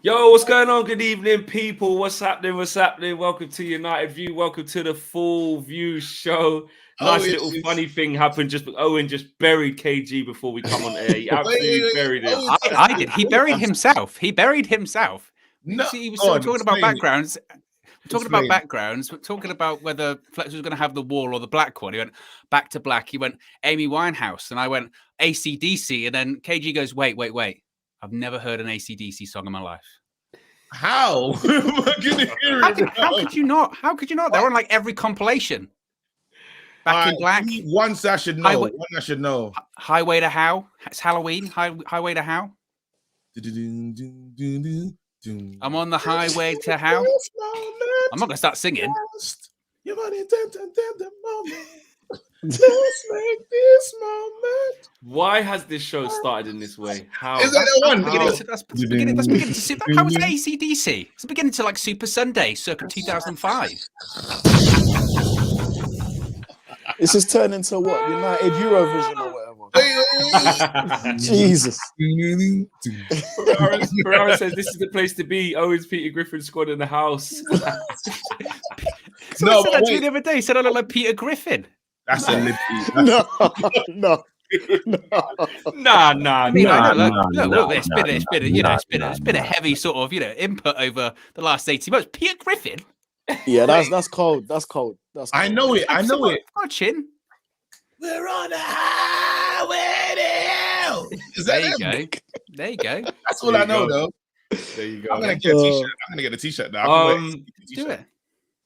Yo, what's going on? Good evening, people. What's happening? What's happening? Welcome to United View. Welcome to the Full View Show. Nice little funny thing happened. Owen just buried KG before we come on air. He absolutely buried him. I did. He buried himself. He No, he was still talking about backgrounds. We're talking about whether Flex was going to have the wall or the black one. He went back to black. He went Amy Winehouse, and I went AC/DC. And then KG goes, wait. I've never heard an AC/DC song in my life. How? How could you not? How could you not? They're on like every compilation. Back in Black. Once I should know. Highway to How. It's Halloween. Highway to How. I'm on the highway to How. I'm not gonna start singing. Let's make this moment. Why has this show started in this way? How? Is that the one? That's beginning to how was AC/DC? It's beginning to like Super Sunday, circa 2005. This has turned into what? United Eurovision or whatever. Jesus. Ferrara says this is the place to be. Owen's Peter Griffin squad in the house. Someone said that to me the other day. He said I look like Peter Griffin. That's a lip. No. I mean, look, it's been a heavy sort of, input over the last 18 months. Peter Griffin. Yeah, that's cold. That's cold. I know it. Chin. We're on a highway to hell. There you go. That's all I know, though. There you go. I'm gonna get a t-shirt. I'm gonna get a t-shirt now. Do it.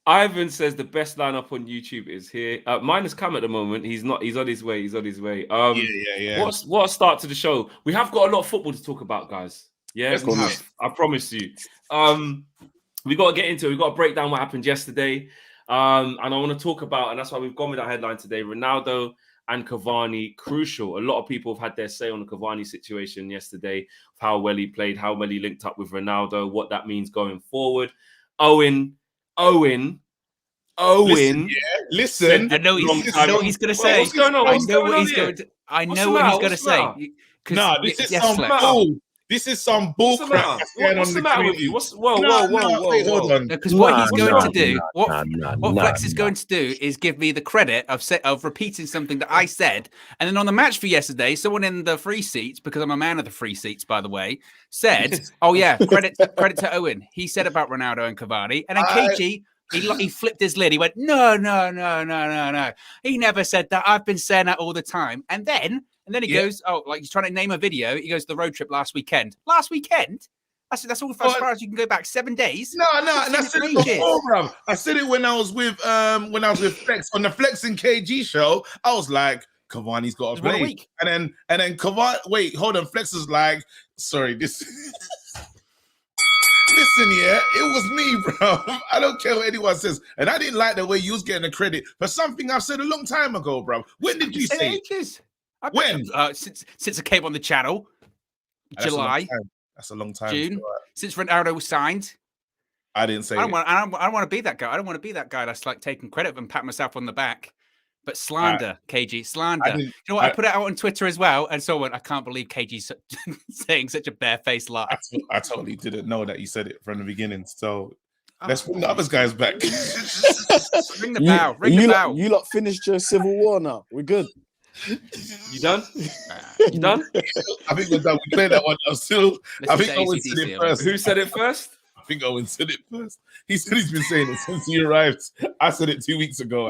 Ivan says the best lineup on YouTube is here. Mine has come at the moment. He's not. He's on his way. Yeah. What a start to the show. We have got a lot of football to talk about, guys. Yeah, we have. I promise you. We got to get into it. We got to break down what happened yesterday. And I want to talk about, and that's why we've gone with that headline today. Ronaldo and Cavani, crucial. A lot of people have had their say on the Cavani situation yesterday, how well he played, how well he linked up with Ronaldo, what that means going forward. Owen. Listen. I know what he's going to say. What's going on? I know what he's going to say. No, this is some bull crap. What's the matter with you? Whoa. Hold on. Because what he's going to do, what Flex is going to do, is give me the credit of repeating something that I said, and then on the match for yesterday, someone in the free seats, because I'm a man of the free seats, by the way, said, "Oh yeah, credit to Owen. He said about Ronaldo and Cavani," and then KG. He flipped his lid. He went, no. He never said that. I've been saying that all the time. And then he goes, he's trying to name a video. He goes, the road trip last weekend. Last weekend? That's all as far as you can go back. 7 days. No. And I said it before, bro. I said it when I was with Flex on the Flex and KG show. I was like, Cavani's got to play. And then Cavani. Wait, hold on. Flex was like, sorry, this. Listen, it was me, bro. I don't care what anyone says. And I didn't like the way you was getting the credit for something I've said a long time ago, bro. When did you say ages? When? Since I came on the channel. July. That's a long time. June. Since Ronaldo was signed. I didn't say I don't want to be that guy. I don't want to be that guy that's like taking credit and pat myself on the back. But slander, KG, slander. You know what? I put it out on Twitter as well, and so I can't believe KG's saying such a barefaced lie. I totally didn't know that you said it from the beginning. So let's bring the other guys back. Ring the bell. Ring the bell. You lot finished your civil war now. We're good. You done? You done? I think we're done. We played that one. I think Owen said it first. Who said it first? I think Owen said it first. He said he's been saying it since he arrived. I said it 2 weeks ago.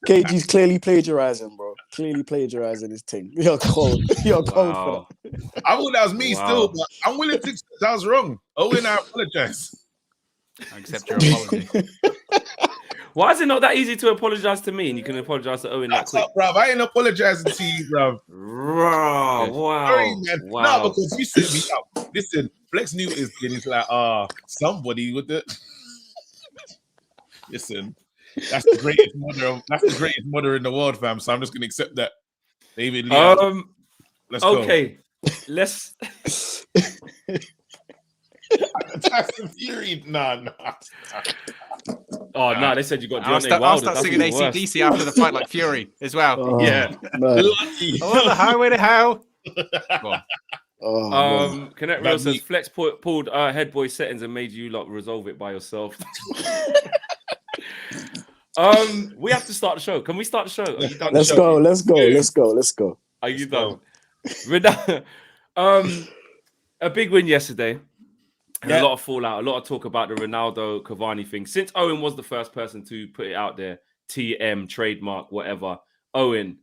KG's clearly plagiarizing, bro. Clearly plagiarizing his thing. You're cold. You're cold for that. I thought that was me still, but I'm willing to accept that was wrong. Owen, I apologize. I accept your apology. Why is it not that easy to apologize to me and you can apologize to Owen that quick? Up, bruv. I ain't apologizing to you, bruv. Wow. Sorry, man. Wow. No, because you set me up. Listen, Flex knew it is good. He's like, somebody with the. Listen, that's the greatest mother in the world, fam. So I'm just gonna accept that. David Lee. Let's go. Okay. Let's. Tyson Fury. Nah. Oh no, they said you got. I'll start singing AC/DC after the fight like Fury as well. Yeah. Man. Oh, the highway to hell. Go on. Connect Real says Flex pulled head boy settings and made you lot resolve it by yourself. We have to start the show. Can we start the show? Are you done? Let's go. Are you done? A big win yesterday. And a lot of fallout, a lot of talk about the Ronaldo Cavani thing. Since Owen was the first person to put it out there, TM, trademark, whatever. Owen,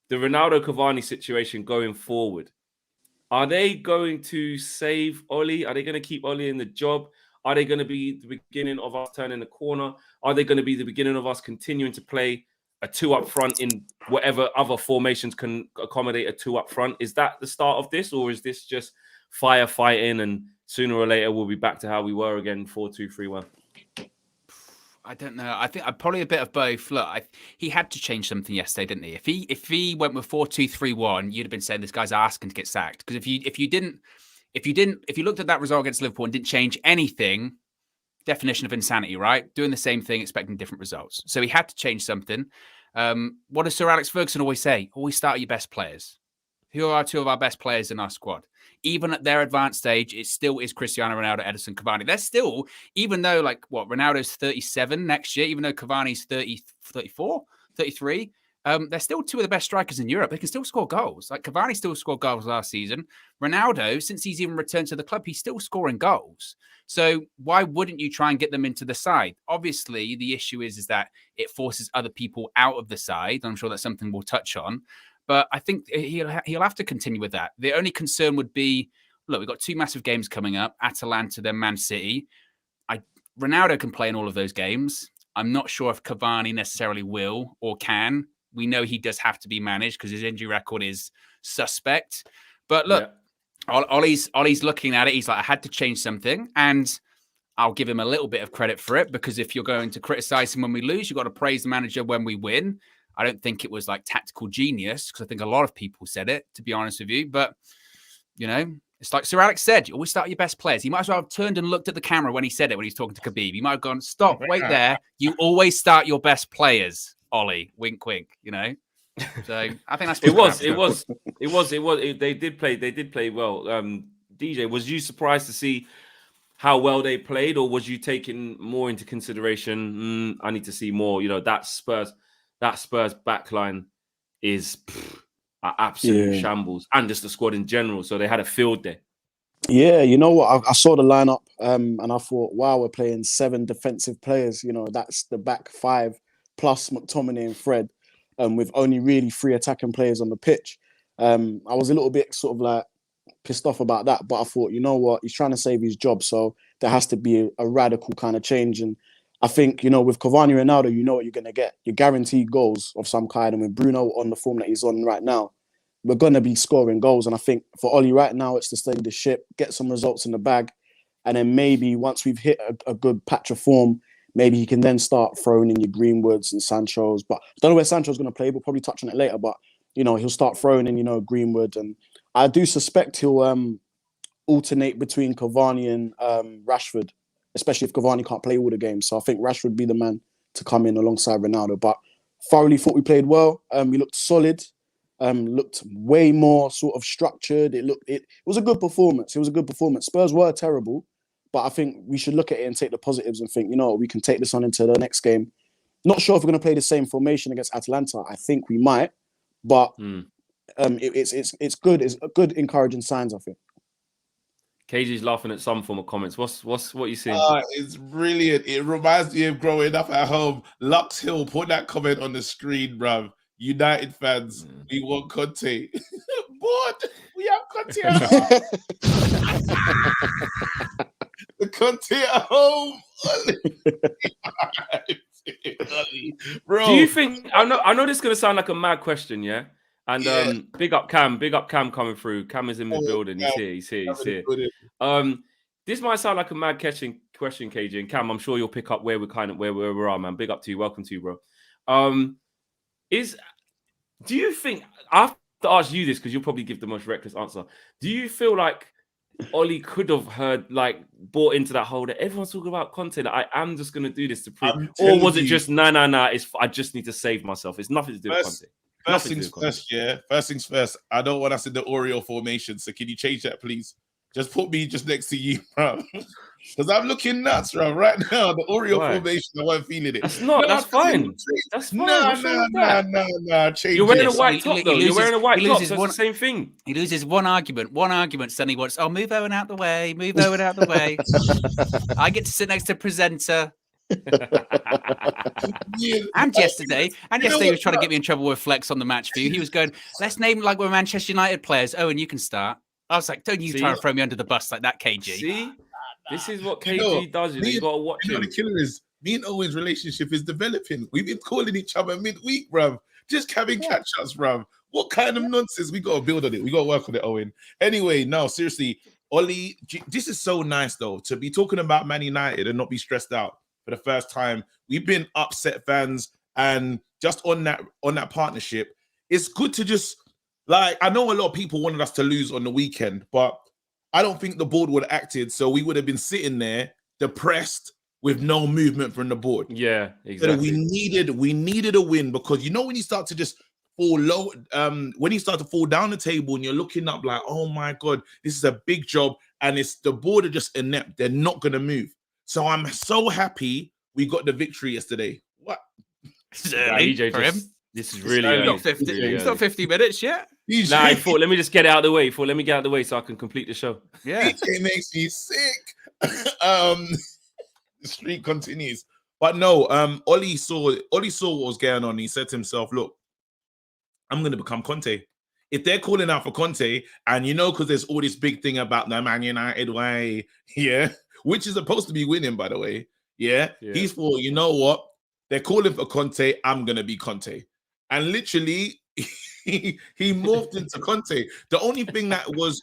the Ronaldo Cavani situation going forward, are they going to save Oli? Are they going to keep Oli in the job? Are they going to be the beginning of us turning the corner? Are they going to be the beginning of us continuing to play a 2 up front in whatever other formations can accommodate a 2 up front? Is that the start of this, or is this just firefighting and sooner or later we'll be back to how we were again, 4-2-3-1? I don't know. I think probably a bit of both. Look, he had to change something yesterday, didn't he? If he went with 4-2-3-1, you'd have been saying this guy's asking to get sacked. Because if you looked at that result against Liverpool and didn't change anything, definition of insanity, right? Doing the same thing, expecting different results. So he had to change something. What does Sir Alex Ferguson always say? Always start your best players. Who are 2 of our best players in our squad? Even at their advanced stage, it still is Cristiano Ronaldo, Edison Cavani. They're still, even though Ronaldo's 37 next year, even though Cavani's 30, 34, 33, they're still 2 of the best strikers in Europe. They can still score goals. Like Cavani still scored goals last season. Ronaldo, since he's even returned to the club, he's still scoring goals. So why wouldn't you try and get them into the side? Obviously, the issue is that it forces other people out of the side. I'm sure that's something we'll touch on. But I think he'll have to continue with that. The only concern would be, look, we've got 2 massive games coming up, Atalanta, then Man City. Ronaldo can play in all of those games. I'm not sure if Cavani necessarily will or can. We know he does have to be managed because his injury record is suspect. But look, Ollie's looking at it. He's like, I had to change something. And I'll give him a little bit of credit for it, because if you're going to criticize him when we lose, you've got to praise the manager when we win. I don't think it was like tactical genius, because I think a lot of people said it, to be honest with you. But, it's like Sir Alex said, you always start your best players. He might as well have turned and looked at the camera when he said it, when he's talking to Khabib. He might have gone, stop, wait there. You always start your best players, Ollie. Wink, wink, So I think that's what it was. They did play well. DJ, was you surprised to see how well they played, or was you taking more into consideration? I need to see more. That Spurs backline is an absolute shambles, and just the squad in general. So they had a field day. Yeah, you know what? I saw the lineup, and I thought, wow, we're playing 7 defensive players. That's the back 5 plus McTominay and Fred, with only really 3 attacking players on the pitch. I was a little bit sort of like pissed off about that, but I thought, you know what? He's trying to save his job, so there has to be a radical kind of change. And I think, with Cavani and Ronaldo, you know what you're going to get. You're guaranteed goals of some kind. And with Bruno on the form that he's on right now, we're going to be scoring goals. And I think for Oli right now, it's to steady the ship, get some results in the bag. And then maybe once we've hit a good patch of form, maybe he can then start throwing in your Greenwoods and Sanchos. But I don't know where Sancho's going to play. We'll probably touch on it later. But, he'll start throwing in, Greenwood. And I do suspect he'll alternate between Cavani and Rashford, especially if Cavani can't play all the games. So I think Rashford would be the man to come in alongside Ronaldo. But thoroughly thought we played well. We looked solid. Looked way more sort of structured. It was a good performance. Spurs were terrible, but I think we should look at it and take the positives and think, we can take this on into the next game. Not sure if we're going to play the same formation against Atalanta. I think we might, but it's good. It's a good encouraging signs, I think. KG's laughing at some form of comments. What you seeing? It's brilliant. It reminds me of growing up at home. Lux Hill, put that comment on the screen, bruv. United fans, we want Conte. Bored. We have Conte at home. The Conte at home. Bro. Do you think? I know this is gonna sound like a mad question, yeah. And big up Cam coming through. Cam is in the building. He's here. This might sound like a mad question, KJ and Cam. I'm sure you'll pick up where we are, man. Big up to you. Welcome to you, bro. Do you think, I have to ask you this because you'll probably give the most reckless answer. Do you feel like Oli could have bought into that whole that everyone's talking about Conte, that I am just going to do this to prove, or was it just, nah, I just need to save myself? It's nothing to do with Conte. First things first, yeah. First things first. I don't want us in the Oreo formation, so can you change that, please? Just put me just next to you, bro. Because I'm looking nuts, bro. Right now, the Oreo formation, I wasn't feeling it. That's not. That's fine. That's fine. Nah. Change You're wearing it. a white top, though. You're wearing a white top, so it's the same thing. He loses one argument. Suddenly wants, oh, move Owen out the way. Move Owen out the way. I get to sit next to presenter. And yesterday he was trying to get me in trouble with Flex on the match view. He was going, let's name like we're Manchester United players. Owen, you can start. I was like, don't you try to throw me under the bus like that, KG. See? This is what KG does. You got to watch him. The killer is, me and Owen's relationship is developing. We've been calling each other midweek, bruv. Just having catch-ups, bruv. What kind of nonsense? We got to build on it. We got to work on it, Owen. Anyway, no, seriously, Ollie, this is so nice, though, to be talking about Man United and not be stressed out for the first time. We've been upset fans, and just on that partnership, it's good to just, like, I know a lot of people wanted us to lose on the weekend, but I don't think the board would have acted, so we would have been sitting there depressed with no movement from the board. Yeah, exactly. So we needed a win, because you know when you start to just fall low, when you start to fall down the table and you're looking up like, oh my God, this is a big job, and it's the board are just inept. They're not going to move. So I'm so happy we got the victory yesterday. What? EJ for him. This is really early. It's not 50 minutes yet. Nah, I thought, let me just get it out of the way. Let me get out of the way so I can complete the show. Yeah. It makes me sick. The streak continues. But no, Ollie saw what was going on. He said to himself, look, I'm going to become Conte. If they're calling out for Conte, and because there's all this big thing about the Man United way, yeah, which is supposed to be winning, by the way, yeah. He's for, you know what? They're calling for Conte, I'm going to be Conte. And literally, he morphed into Conte. The only thing that was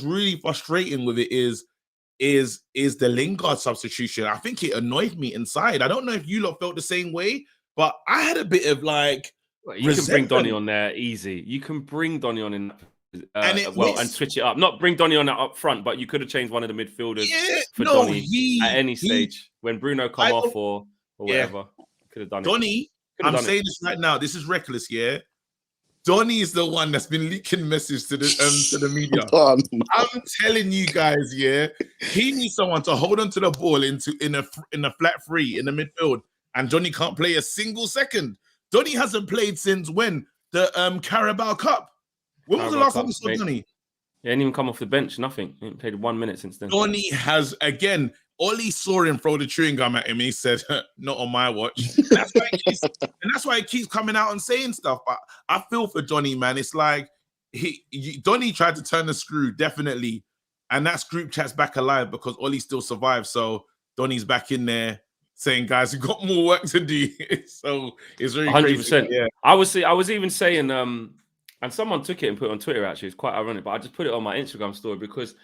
really frustrating with it is the Lingard substitution. I think it annoyed me inside. I don't know if you lot felt the same way, but I had a bit of like, you can bring Donny on there easy. You can bring Donny on in and switch it up. Not bring Donny on up front, but you could have changed one of the midfielders for Donny at any stage when Bruno come off or whatever. Could have done Donny. I'm saying this right now. This is reckless, yeah. Donny is the one that's been leaking messages to the media. I'm telling you guys, yeah, he needs someone to hold on to the ball in a flat three in the midfield, and Donny can't play a single second. Donny hasn't played since when? The Carabao Cup. When was the last time we saw Donny? He ain't even come off the bench. Nothing. He ain't played 1 minute since then. Donny has again. Ollie saw him throw the chewing gum at him. He said, "Not on my watch." That's why he keeps coming out and saying stuff. But I feel for Donny, man. It's like Donny tried to turn the screw, definitely, and that group chat's back alive because Ollie still survived. So Donny's back in there saying, "Guys, we've got more work to do." So it's really 100%. Yeah, I was even saying, and someone took it and put it on Twitter. Actually, it's quite ironic, but I just put it on my Instagram story because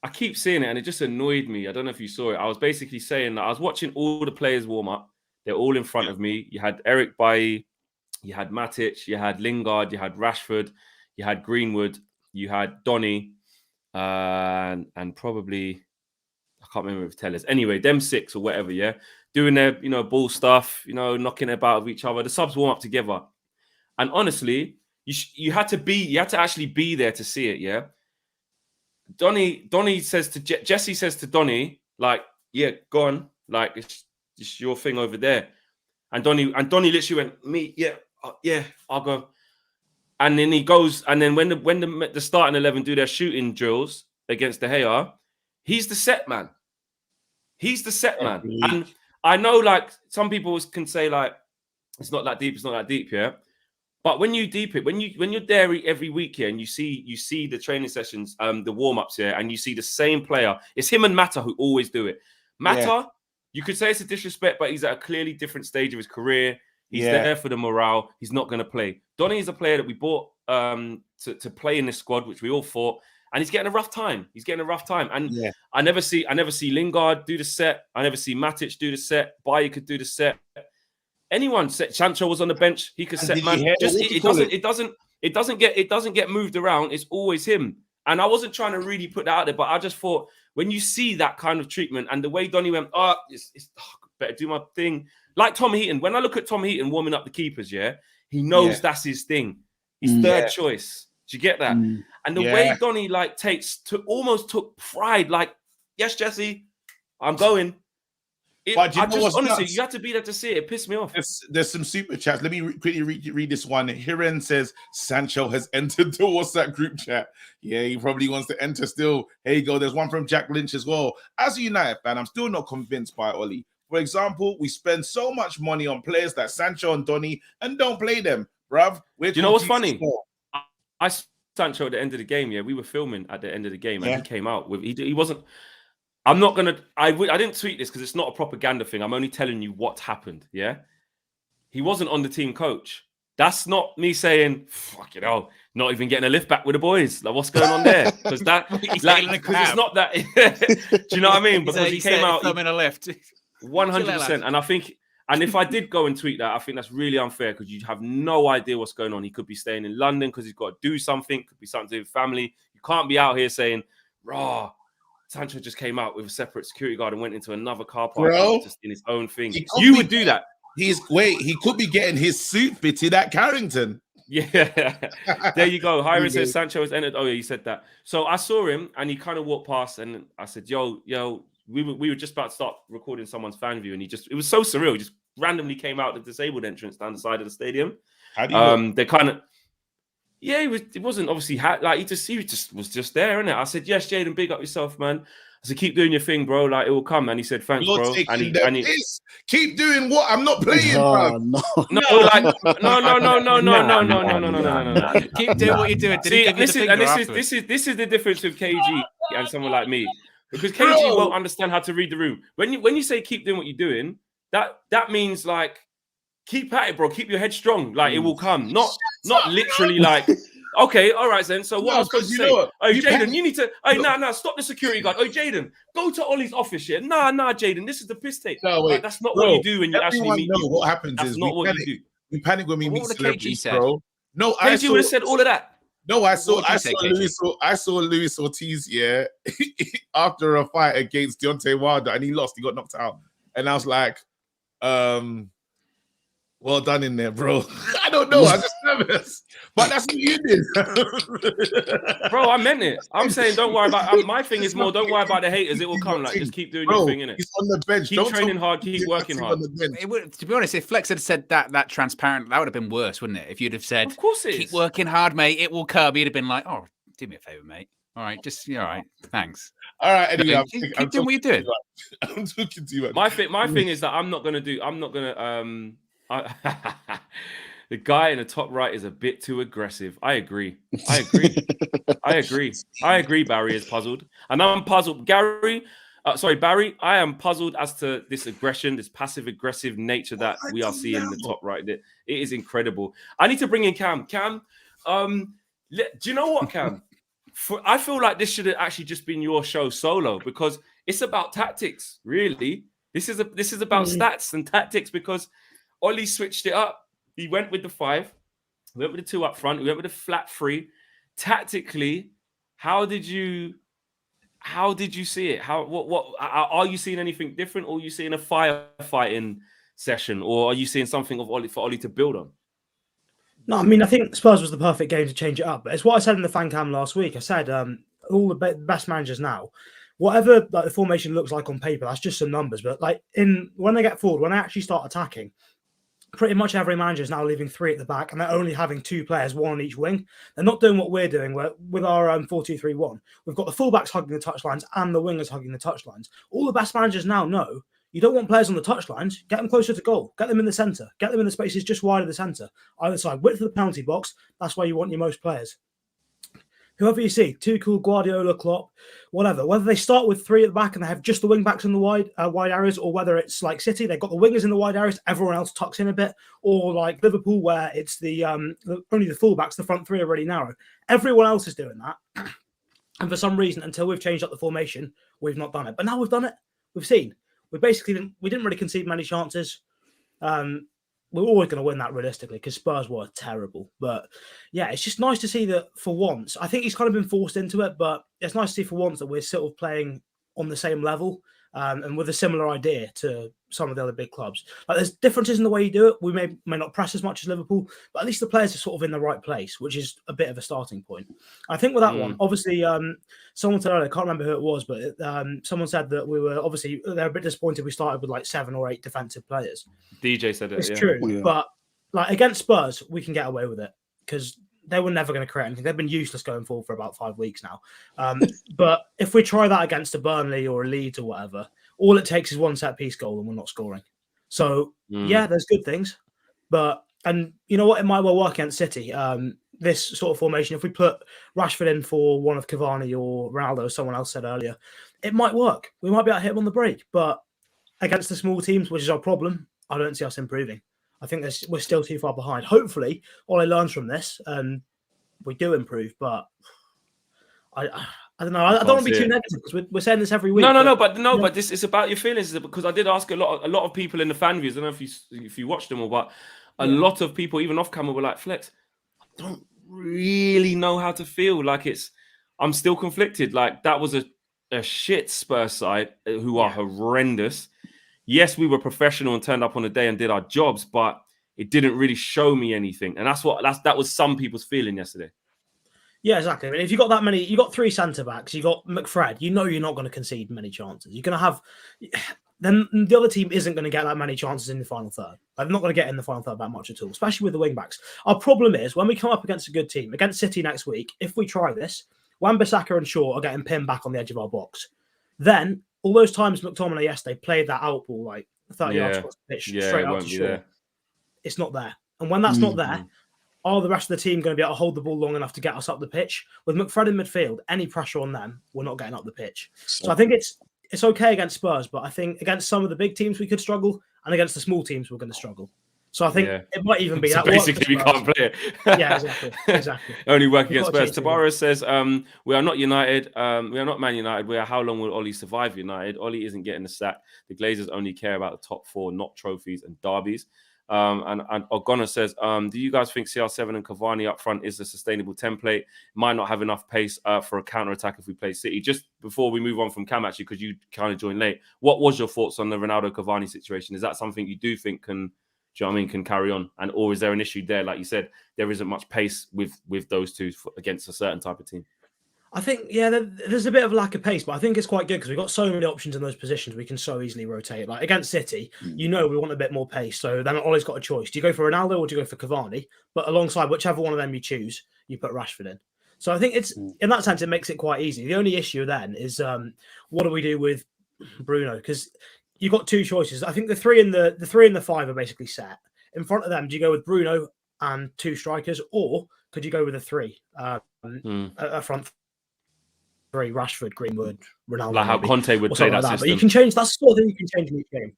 I keep seeing it and it just annoyed me. I don't know if you saw it. I was basically saying that I was watching all the players warm up. They're all in front of me. You had Eric Bailly, you had Matic, you had Lingard, you had Rashford, you had Greenwood, you had Donny, and probably, I can't remember if Tellers. Anyway, them six or whatever, yeah, doing their, ball stuff, knocking about with each other. The subs warm up together. And honestly, you had to actually be there to see it, yeah? Donny says to Jesse says to Donny, like, yeah, go on, like it's your thing over there. And Donny literally went, me, yeah, I'll go. And then he goes, and then when the starting 11 do their shooting drills against De Gea, he's the set man. He's the set man. And I know, like, some people can say, like, it's not that deep, yeah. But when you deep it, when you're there every week here and you see the training sessions, the warm-ups here, and you see the same player, it's him and Mata who always do it. Mata, you could say it's a disrespect, but he's at a clearly different stage of his career. He's there for the morale. He's not going to play. Donny is a player that we bought to play in this squad, which we all thought, and he's getting a rough time. And I never see Lingard do the set. I never see Matic do the set. Bailly could do the set. Anyone, Sancho was on the bench. He could set man. It doesn't get moved around. It's always him. And I wasn't trying to really put that out there, but I just thought when you see that kind of treatment and the way Donny went, it's better do my thing. Like Tom Heaton. When I look at Tom Heaton warming up the keepers, He knows that's his thing. He's third choice. Do you get that? And the way Donny like almost took pride, like, yes, Jesse, I'm going. Honestly, you have to be there to see it. It pissed me off. There's some super chats. Let me quickly read this one. Hiren says Sancho has entered the WhatsApp group chat. Yeah, he probably wants to enter still. Here you go. There's one from Jack Lynch as well. As a United fan, I'm still not convinced by Oli. For example, we spend so much money on players like Sancho and Donny and don't play them, bruv. Do you know what's funny? I saw Sancho at the end of the game. Yeah, we were filming at the end of the game, and he came out with he wasn't. I'm not gonna. I didn't tweet this because it's not a propaganda thing. I'm only telling you what happened. Yeah, he wasn't on the team coach. That's not me saying fuck it. Oh, not even getting a lift back with the boys. Like, what's going on there? Because it's not that. Do you know what I mean? Because he came out in a lift. 100%. And I think, and if I did go and tweet that, I think that's really unfair because you have no idea what's going on. He could be staying in London because he's got to do something. Could be something to do with family. You can't be out here saying, "Raw, Sancho just came out with a separate security guard and went into another car park just in his own thing." You would do that. He could be getting his suit fitted at Carrington. Yeah, there you go. Hiram says Sancho has entered. Oh yeah, you said that. So I saw him and he kind of walked past and I said, yo, we were just about to start recording someone's fan view and it was so surreal. He just randomly came out the disabled entrance down the side of the stadium. How do you they kind of, it wasn't obviously like he was just there, innit? I said, yes, Jaden, big up yourself, man. I said, keep doing your thing, bro. Like, it will come. And he said, thanks, bro. And he keep doing what? I'm not playing, bro. No. Keep doing what you're doing. See, this is the difference with KG and someone like me. Because KG won't understand how to read the room. When you say keep doing what you're doing, that means like keep at it, bro. Keep your head strong. Like it will come. Not literally like, okay, all right then. So what I was supposed to say? Oh, Jaden, you need to. Hey, nah, stop the security guard. Oh, Jaden, go to Ollie's office. Yeah, nah, Jaden, this is the piss tape. No, wait, like, that's not what you do when you actually meet. What happens is not what you do. We panic when we meet celebrities, bro. No, KG would have said all of that. No, I saw Luis Ortiz, after a fight against Deontay Wilder, and he lost. He got knocked out, and I was like, well done in there, bro. I don't know. I'm just nervous. But that's what you did. Bro, I meant it. I'm saying don't worry about my thing is more don't worry about the haters. It will come. Like just keep doing your thing, innit? He's on the bench. Keep training hard, keep working hard. To be honest, if Flex had said that transparent, that would have been worse, wouldn't it? If you'd have said, of course it keep working hard, mate, it will come. He'd have been like, oh, do me a favor, mate. All right, all right, thanks. All right, anyway, keep doing what you're doing. I'm talking to you. My thing is that I'm not gonna the guy in the top right is a bit too aggressive. I agree. Barry is puzzled. And I'm puzzled. Barry, I am puzzled as to this aggression, this passive aggressive nature that we are seeing in the top right. It is incredible. I need to bring in Cam. Cam, do you know what, Cam? I feel like this should have actually just been your show solo because it's about tactics, really. This is about stats and tactics because Ollie switched it up. He went with the 5. He went with the 2 up front. He went with the flat 3. Tactically, how did you see it? What are you seeing anything different, or are you seeing a firefighting session, or are you seeing something of Ollie for Ollie to build on? No, I mean, I think Spurs was the perfect game to change it up. But it's what I said in the fan cam last week. I said all the best managers now, whatever like the formation looks like on paper, that's just some numbers. But like when they get forward, when they actually start attacking, pretty much every manager is now leaving 3 at the back, and they're only having 2 players, 1 on each wing. They're not doing what we're doing with our 4-2-3-1. We've got the fullbacks hugging the touchlines and the wingers hugging the touchlines. All the best managers now know you don't want players on the touchlines. Get them closer to goal. Get them in the centre. Get them in the spaces just wide of the centre. Either side, width of the penalty box. That's where you want your most players. Whoever you see, Tuchel, Guardiola, Klopp, whatever. Whether they start with 3 at the back and they have just the wing backs in the wide areas, or whether it's like City, they've got the wingers in the wide areas, everyone else tucks in a bit, or like Liverpool, where it's the only the fullbacks, the front 3 are really narrow. Everyone else is doing that, and for some reason, until we've changed up the formation, we've not done it. But now we've done it. We've seen. We didn't really concede many chances. We're always going to win that realistically because Spurs were terrible. But yeah, it's just nice to see that for once. I think he's kind of been forced into it, but it's nice to see for once that we're sort of playing on the same level and with a similar idea to some of the other big clubs. Like there's differences in the way you do it. We may not press as much as Liverpool, but at least the players are sort of in the right place, which is a bit of a starting point. I think with that one, obviously, someone said earlier, I can't remember who it was, but someone said that they're a bit disappointed we started with like 7 or 8 defensive players. DJ said it. It's true, but like against Spurs, we can get away with it because they were never going to create anything. They've been useless going forward for about 5 weeks now. But if we try that against a Burnley or a Leeds or whatever, all it takes is one set-piece goal and we're not scoring. So, yeah, there's good things. And you know what? It might well work against City. This sort of formation, if we put Rashford in for one of Cavani or Ronaldo, as someone else said earlier, it might work. We might be able to hit him on the break. But against the small teams, which is our problem, I don't see us improving. I think we're still too far behind. Hopefully, Ole learns from this and we do improve. But I don't know. I don't want to be too negative because we're saying this every week. But this is about your feelings because I did ask a lot of people in the fan views. I don't know if you watched them or but a lot of people, even off camera, were like, Flex, I don't really know how to feel. Like I'm still conflicted. Like that was a shit Spurs side who are horrendous. Yes, we were professional and turned up on the day and did our jobs, but it didn't really show me anything. And that was some people's feeling yesterday. Yeah, exactly. I mean, if you got that many, you got 3 centre backs, you got McFred, you know you're not going to concede many chances. You're going to have, then the other team isn't going to get that many chances in the final third. I'm not going to get in the final third that much at all, especially with the wing backs. Our problem is when we come up against a good team, against City next week, if we try this, Wan-Bissaka and Shaw are getting pinned back on the edge of our box. Then all those times McTominay yesterday played that out ball like 30 yards across the pitch straight out to Shaw. It's not there. And when that's not there, are the rest of the team going to be able to hold the ball long enough to get us up the pitch? With McFred in midfield, any pressure on them, we're not getting up the pitch. So I think it's okay against Spurs, but I think against some of the big teams we could struggle, and against the small teams we're going to struggle. So I think it might even be so that. Basically, we can't play it. Yeah, exactly. Only work against Spurs. Tabara says, we are not United. We are not Man United. We are how long will Ollie survive United? Ollie isn't getting the sack. The Glazers only care about the top 4, not trophies and derbies. And O'Connor says, do you guys think CR7 and Cavani up front is a sustainable template? Might not have enough pace for a counter-attack if we play City. Just before we move on from Cam, actually, because you kind of joined late, what was your thoughts on the Ronaldo Cavani situation? Is that something you do think can carry on? And or is there an issue there? Like you said, there isn't much pace with those two against a certain type of team. I think, there's a bit of a lack of pace, but I think it's quite good because we've got so many options in those positions. We can so easily rotate. Like against City, we want a bit more pace. So then Ollie's got a choice. Do you go for Ronaldo or do you go for Cavani? But alongside whichever one of them you choose, you put Rashford in. So I think it's in that sense, it makes it quite easy. The only issue then is what do we do with Bruno? Because you've got 2 choices. I think the 3 and the 5 are basically set. In front of them, do you go with Bruno and 2 strikers, or could you go with a 3 a front 3, Rashford, Greenwood, Ronaldo? Like how Conte would play that system. But you can change that sort of thing. You can change in each game.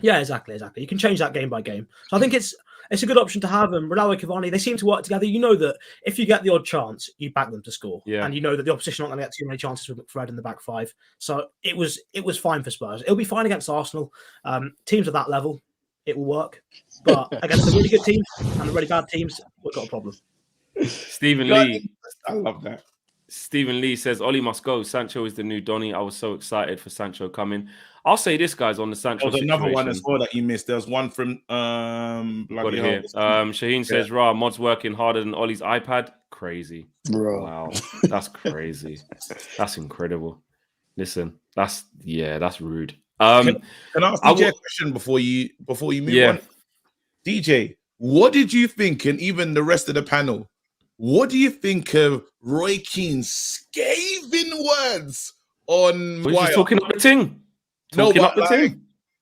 Yeah, exactly. You can change that game by game. So I think it's a good option to have. And Ronaldo, Cavani, they seem to work together. You know that if you get the odd chance, you back them to score. Yeah. And you know that the opposition aren't going to get too many chances with McFred in the back 5. So it was fine for Spurs. It'll be fine against Arsenal. Teams at that level, it will work. But against the really good teams and the really bad teams, we've got a problem. Stephen Lee. I love that. Stephen Lee says, Ollie must go. Sancho is the new Donny. I was so excited for Sancho coming. I'll say this, guys, on the Sancho situation. Another one as well that you missed. There's one from got it here. Shaheen says, Mod's working harder than Ollie's iPad. Crazy. Bro. Wow. That's crazy. That's incredible. Listen, that's rude. Can I ask DJ a question before you move on? DJ, what did you think, and even the rest of the panel, what do you think of Roy Keane's scathing words on Wire? He's talking up the thing.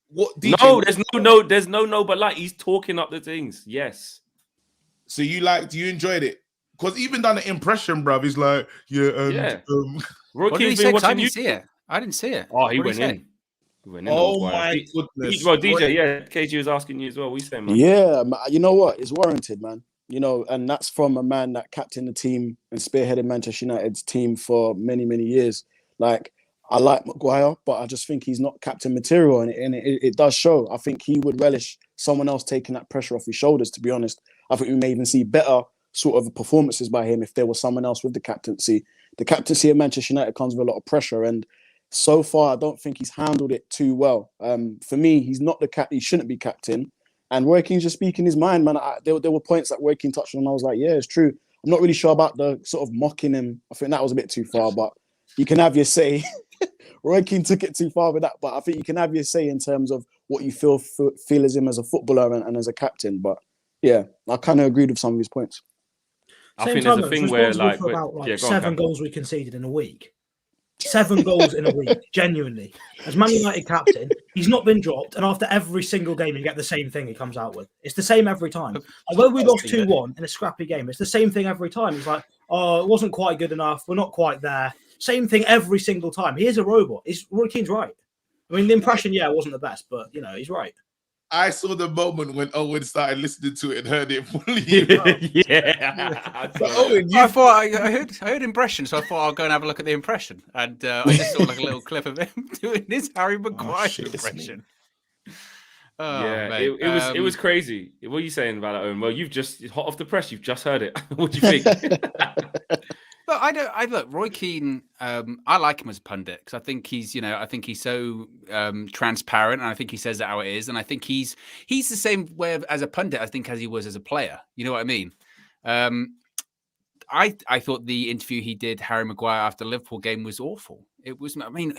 What? DJ, there's no, but like he's talking up the things. Yes. So you enjoyed it? Because even done an impression, bruv. He's like, Roy Keane's been watching you. I didn't see it. Oh, he went in. Oh my goodness. Well, DJ, KG was asking you as well. What you saying, man? Yeah, you know what? It's warranted, man. You know, and that's from a man that captained the team and spearheaded Manchester United's team for many, many years. Like, I like Maguire, but I just think he's not captain material, and it does show. I think he would relish someone else taking that pressure off his shoulders, to be honest. I think we may even see better sort of performances by him if there was someone else with the captaincy. The captaincy of Manchester United comes with a lot of pressure, and so far, I don't think he's handled it too well. For me, he's not the captain. He shouldn't be captain. And Roy Keane's just speaking his mind, man. There were points that Roy Keane touched on, and I was like, yeah, it's true. I'm not really sure about the sort of mocking him. I think that was a bit too far, but you can have your say. Roy Keane took it too far with that, but I think you can have your say in terms of what you feel as him as a footballer and as a captain. But yeah, I kind of agreed with some of his points. I think there's a thing where like, about 7 goals we conceded in a week. 7 goals in a week, genuinely. As Man United captain, he's not been dropped, and after every single game, you get the same thing he comes out with. It's the same every time. Although we lost 2-1 in a scrappy game, it's the same thing every time. It's like, oh, it wasn't quite good enough. We're not quite there. Same thing every single time. He is a robot. Roy Keane's right. I mean, the impression, wasn't the best, but, he's right. I saw the moment when Owen started listening to it and heard it fully. Yeah. So, Owen, I thought I heard impression, so I thought I'll go and have a look at the impression. And I just saw like a little clip of him doing his Harry Maguire impression. Yeah, it was crazy. What are you saying about it, Owen? Well, you've just hot off the press. You've just heard it. What do you think? Look, I look Roy Keane. I like him as a pundit because I think he's, I think he's so transparent, and I think he says it how it is, and I think he's the same way as a pundit, I think, as he was as a player. You know what I mean? I thought the interview he did Harry Maguire after the Liverpool game was awful. It was. I mean,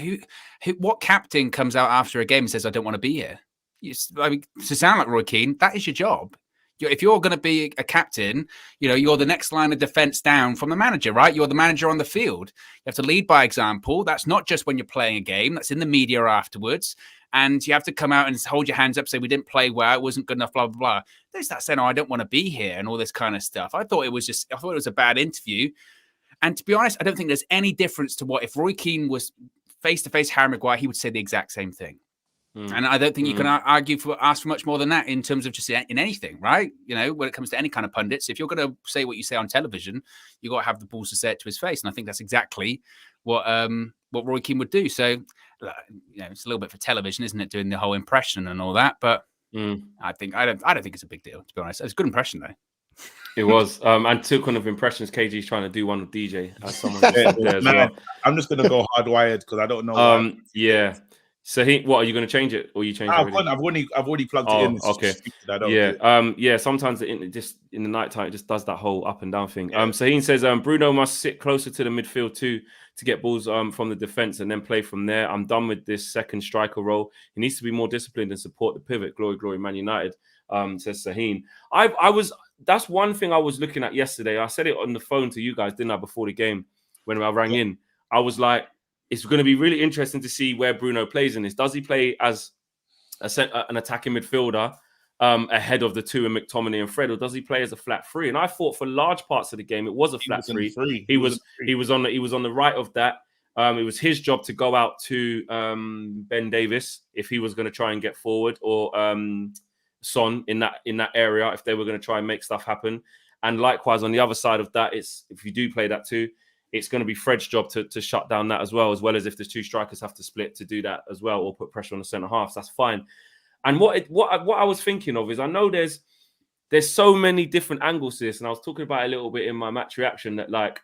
what captain comes out after a game and says, "I don't want to be here"? To sound like Roy Keane, that is your job. If you're going to be a captain, you're the next line of defense down from the manager, right? You're the manager on the field. You have to lead by example. That's not just when you're playing a game. That's in the media afterwards. And you have to come out and hold your hands up, say, we didn't play well, it wasn't good enough, blah, blah, blah. There's that saying, I don't want to be here and all this kind of stuff. I thought it was a bad interview. And to be honest, I don't think there's any difference to what if Roy Keane was face-to-face Harry Maguire, he would say the exact same thing. And I don't think you can ask for much more than that in terms of just in anything, right? When it comes to any kind of pundits, if you're going to say what you say on television, you got to have the balls to say it to his face. And I think that's exactly what Roy Keane would do. So, it's a little bit for television, isn't it? Doing the whole impression and all that. But I don't think it's a big deal, to be honest. It's a good impression though. It was. And two kind of impressions. KG's trying to do one with DJ as someone there as well. I'm just gonna go hardwired because I don't know. Yeah. So what are you going to change it, or you change it? I've already plugged it in. Okay. Sometimes just in the night time it just does that whole up and down thing. Sahin says Bruno must sit closer to the midfield too to get balls from the defense and then play from there. I'm done with this second striker role. He needs to be more disciplined and support the pivot. Glory, glory, Man United. Says Sahin. That's one thing I was looking at yesterday. I said it on the phone to you guys, didn't I, before the game when I rang in. I was like, it's going to be really interesting to see where Bruno plays in this. Does he play as an attacking midfielder ahead of the two in McTominay and Fred, or does he play as a flat three? And I thought for large parts of the game it was a flat three. He was on the right of that. It was his job to go out to Ben Davis if he was going to try and get forward, or Son in that area if they were going to try and make stuff happen. And likewise on the other side of that, it's if you do play that too, it's going to be Fred's job to shut down that as well as if the two strikers have to split to do that as well, or put pressure on the centre halves. That's fine. And what I was thinking of is, I know there's so many different angles to this, and I was talking about it a little bit in my match reaction that like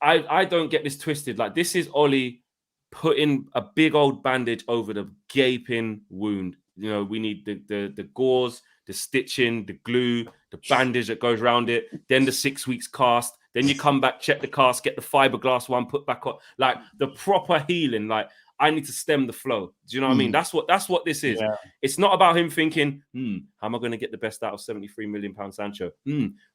I don't get this twisted. Like, this is Ollie putting a big old bandage over the gaping wound. We need the gauze, the stitching, the glue, the bandage that goes around it, then the 6 weeks cast. Then you come back, check the cast, get the fiberglass one put back on, like the proper healing. Like, I need to stem the flow. Do you know what I mean? That's what this is. Yeah. It's not about him thinking, how am I going to get the best out of £73 million Sancho?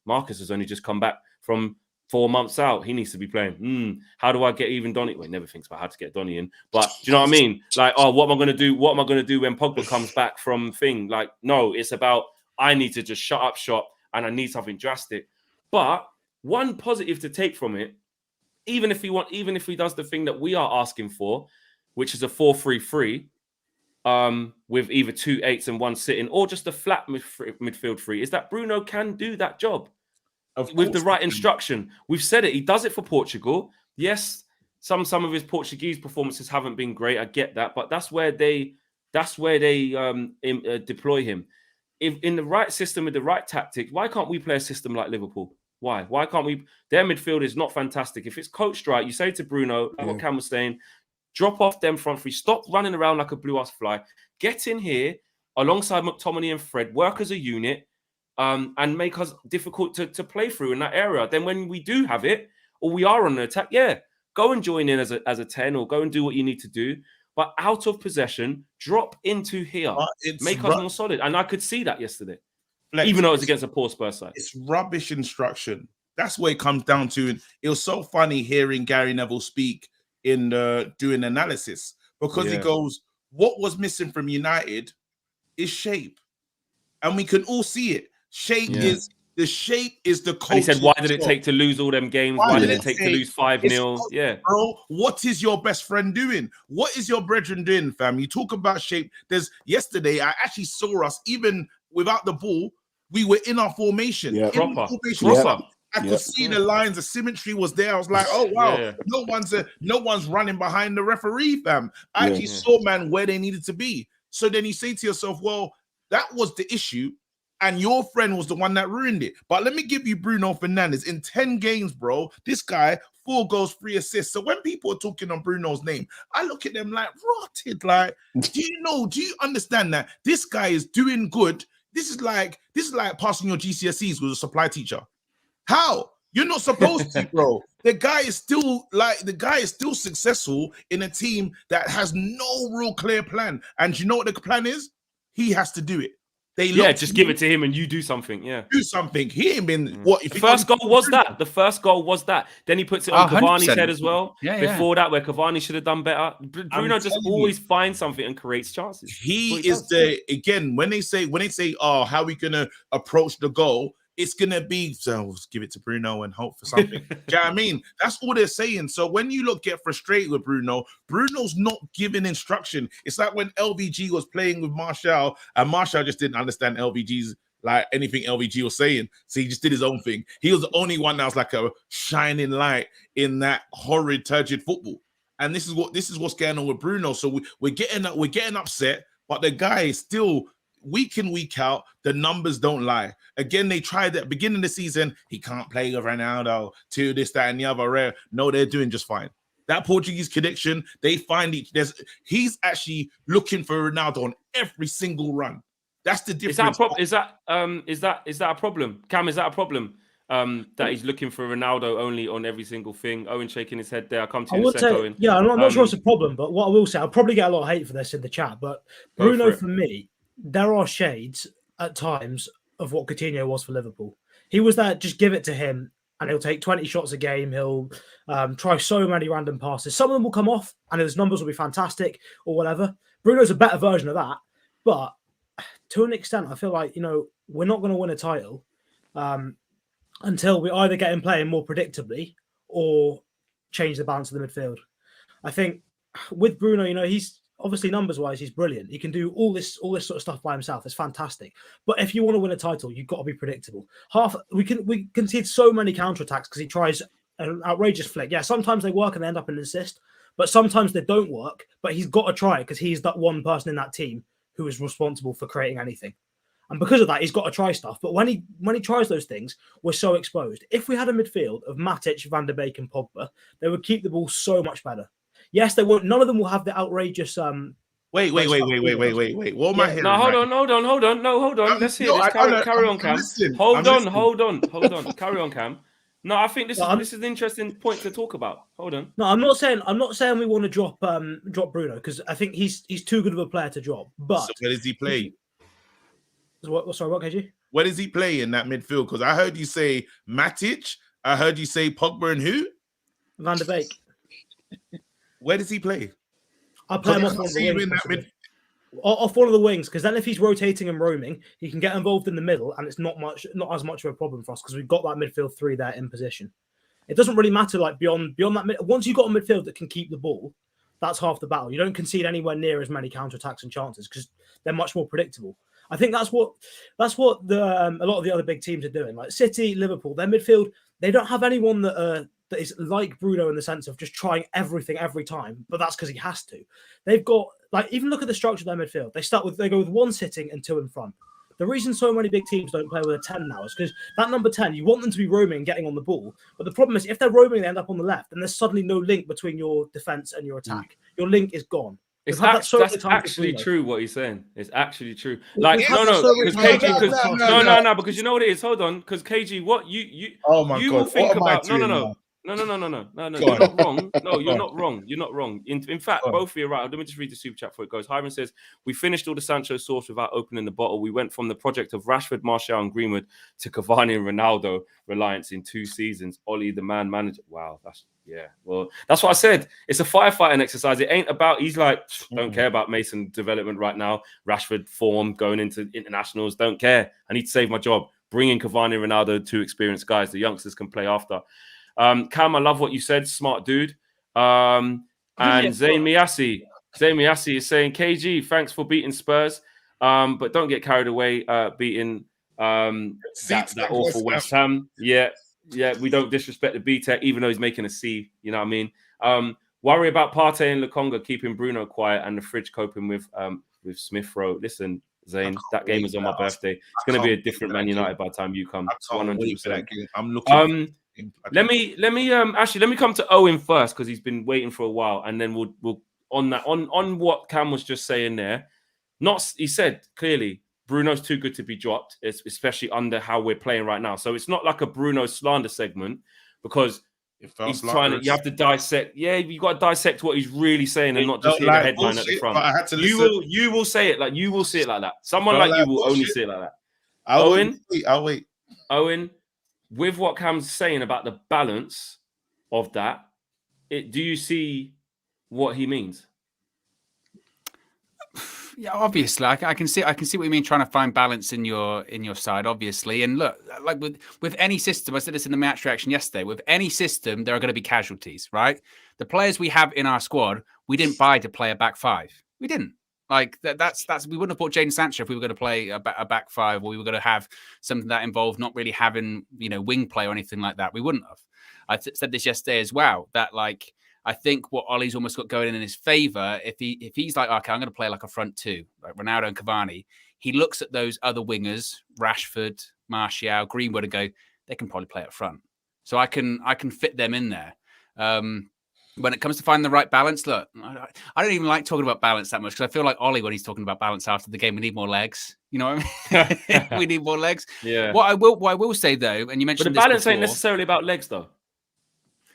Marcus has only just come back from 4 months out. He needs to be playing. How do I get even Donny? Well, he never thinks about how to get Donny in. But do you know what I mean? Like, what am I going to do? What am I going to do when Pogba comes back from thing? Like, no, it's about I need to just shut up shop and I need something drastic. But one positive to take from it, even if he does the thing that we are asking for, which is a 4-3-3, with either 2 8s and 1 sitting, or just a flat midfield three, is that Bruno can do that job with the right instruction. We've said it. He does it for Portugal. Yes, some of his Portuguese performances haven't been great. I get that, but that's where they deploy him. If in the right system with the right tactics, why can't we play a system like Liverpool? Why? Why can't we? Their midfield is not fantastic. If it's coached right, you say to Bruno, like what Cam was saying, Drop off them front three. Stop running around like a blue-ass fly. Get in here alongside McTominay and Fred. Work as a unit and make us difficult to play through in that area. Then when we do have it, or we are on an attack, go and join in as a 10 or go and do what you need to do. But out of possession, drop into here. Make us more solid. And I could see that yesterday. Even though it was against a poor Spurs side. It's rubbish instruction. That's what it comes down to. And it was so funny hearing Gary Neville speak in doing analysis, because he goes, what was missing from United is shape. And we can all see it. Shape is the coach. He said, why did it take to lose all them games? Why did it take to lose 5-0? Yeah. Bro, what is your best friend doing? What is your brethren doing, fam? You talk about shape. Yesterday, I actually saw us, even without the ball, we were in our formation. Yeah. Proper. I could see the lines, the symmetry was there. I was like, oh wow, no one's running behind the referee, fam. I actually saw, man, where they needed to be. So then you say to yourself, well, that was the issue, and your friend was the one that ruined it. But let me give you Bruno Fernandes. In 10 games, bro, this guy, 4 goals, 3 assists. So when people are talking on Bruno's name, I look at them like rotted. Like, do you understand that this guy is doing good? This is like passing your GCSEs with a supply teacher. How? You're not supposed to, bro. The guy is still successful in a team that has no real clear plan. And you know what the plan is? He has to do it. Just give it to him and you do something. Yeah. Do something. He ain't been what if the first goal was that. The first goal was that. Then he puts it on Cavani's head as well. Before that, where Cavani should have done better. Bruno just always finds something and creates chances. He is when they say, oh, how are we gonna approach the goal? It's gonna be, so let's give it to Bruno and hope for something. Do you know what I mean? That's all they're saying. So when you get frustrated with Bruno's not giving instruction. It's like when LVG was playing with Martial, and Martial just didn't understand LVG's anything LVG was saying. So he just did his own thing. He was the only one that was like a shining light in that horrid, turgid football. And this is what's going on with Bruno. So we're getting upset, but the guy is still week in, week out, the numbers don't lie. Again, they tried at the beginning of the season, he can't play with Ronaldo, to this, that, and the other. No, they're doing just fine. That Portuguese connection, they find he's actually looking for Ronaldo on every single run. That's the difference. Is that a problem? Cam, is that a problem? That he's looking for Ronaldo only on every single thing. Owen shaking his head there. I'll come to you in a second, Owen. Yeah, I'm not sure it's a problem, but what I will say, I'll probably get a lot of hate for this in the chat, but Bruno, for me, there are shades at times of what Coutinho was for Liverpool. He was there, just give it to him, and he'll take 20 shots a game. He'll try so many random passes. Some of them will come off, and his numbers will be fantastic or whatever. Bruno's a better version of that, but to an extent, I feel like, we're not going to win a title until we either get him playing more predictably or change the balance of the midfield. I think with Bruno, he's obviously numbers-wise, he's brilliant. He can do all this sort of stuff by himself. It's fantastic. But if you want to win a title, you've got to be predictable. We concede so many counterattacks because he tries an outrageous flick. Yeah, sometimes they work and they end up in an assist, but sometimes they don't work. But he's got to try it because he's that one person in that team who is responsible for creating anything. And because of that, he's got to try stuff. But when he tries those things, we're so exposed. If we had a midfield of Matic, Van der Beek, and Pogba, they would keep the ball so much better. Yes, they won't. None of them will have the outrageous. Wait. What am I hearing? No, hold on. No, hold on. Let's hear this. Carry on, Cam. Hold on. Carry on, Cam. No, I think this is an interesting point to talk about. Hold on. No, I'm not saying we want to drop Bruno, because I think he's too good of a player to drop. But so where does he play? Sorry, what, KG? Where does he play in that midfield? Because I heard you say Matic. I heard you say Pogba and who? Van der Beek. Where does he play? I play him off one of the wings. Off one of the wings, because then if he's rotating and roaming, he can get involved in the middle, and it's not as much of a problem for us because we've got that midfield 3 there in position. It doesn't really matter beyond that. Once you've got a midfield that can keep the ball, that's half the battle. You don't concede anywhere near as many counterattacks and chances because they're much more predictable. I think that's what a lot of the other big teams are doing. Like City, Liverpool, their midfield, they don't have anyone that is like Bruno in the sense of just trying everything every time, but that's because he has to. They've got, even look at the structure of their midfield. They go with 1 sitting and 2 in front. The reason so many big teams don't play with a 10 now is because that number 10, you want them to be roaming and getting on the ball. But the problem is, if they're roaming, they end up on the left, and there's suddenly no link between your defense and your attack. Your link is gone. That's actually true what he's saying. It's actually true. Like, because you know what it is. Hold on, because KG, what you will think about. No. You're not wrong. No, you're not wrong. You're not wrong. In fact, both of you are right. Let me just read the super chat before it goes. Hiram says, we finished all the Sancho sauce without opening the bottle. We went from the project of Rashford, Martial, and Greenwood to Cavani and Ronaldo reliance in 2 seasons. Ollie, the man manager. Wow, well, that's what I said. It's a firefighting exercise. It ain't about, he's like, don't care about Mason development right now. Rashford form going into internationals. Don't care. I need to save my job. Bring in Cavani and Ronaldo, 2 experienced guys. The youngsters can play after. Cam, I love what you said. Smart dude. And Zayn Miassi is saying, KG, thanks for beating Spurs. But don't get carried away beating that awful West Ham. Yeah, we don't disrespect the B-Tech, even though he's making a C. You know what I mean? Worry about Partey and Lukonga keeping Bruno quiet and the fridge coping with Smith Rowe. Listen, Zayn, that game was on my birthday. It's going to be a different Man United by the time you come. 100%. I'm looking. Let me come to Owen first because he's been waiting for a while, and then we'll on what Cam was just saying there. He said clearly Bruno's too good to be dropped, especially under how we're playing right now. So it's not like a Bruno slander segment because he's trying to. You have to dissect. Yeah, you got to dissect what he's really saying and not just hear the headline at the front. But I had to listen. You will say it like you will see it like that. Someone like you will only see it like that. I'll wait. Owen, with what Cam's saying about the balance of that, do you see what he means? Yeah, obviously, I can see what you mean. Trying to find balance in your side, obviously, and look, like with any system, I said this in the match reaction yesterday. With any system, there are going to be casualties, right? The players we have in our squad, we didn't buy to play a back 5. We didn't. Like that's we wouldn't have bought Jadon Sancho if we were going to play a back 5, or we were going to have something that involved not really having wing play or anything like that. We wouldn't have. I said this yesterday as well. That like. I think what Ollie's almost got going in his favour, if he's like, okay, I'm going to play like a front 2, like Ronaldo and Cavani, he looks at those other wingers, Rashford, Martial, Greenwood, and go, they can probably play up front. So I can fit them in there. When it comes to finding the right balance, look, I don't even like talking about balance that much because I feel like Ollie, when he's talking about balance after the game, we need more legs. You know what I mean? We need more legs. Yeah. What I will say though, and you mentioned but the balance ain't necessarily about legs though.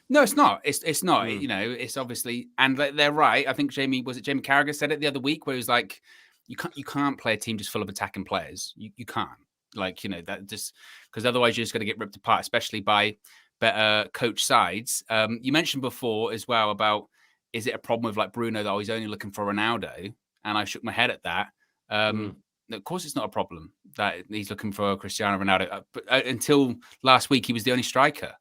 No, it's not. It's not. It's obviously, and they're right. I think Jamie Carragher said it the other week, where he was like, "You can't play a team just full of attacking players. You can't, that just because otherwise you're just going to get ripped apart, especially by better coach sides." You mentioned before as well about is it a problem with like Bruno that he's only looking for Ronaldo, and I shook my head at that. Of course, it's not a problem that he's looking for Cristiano Ronaldo. But until last week, he was the only striker.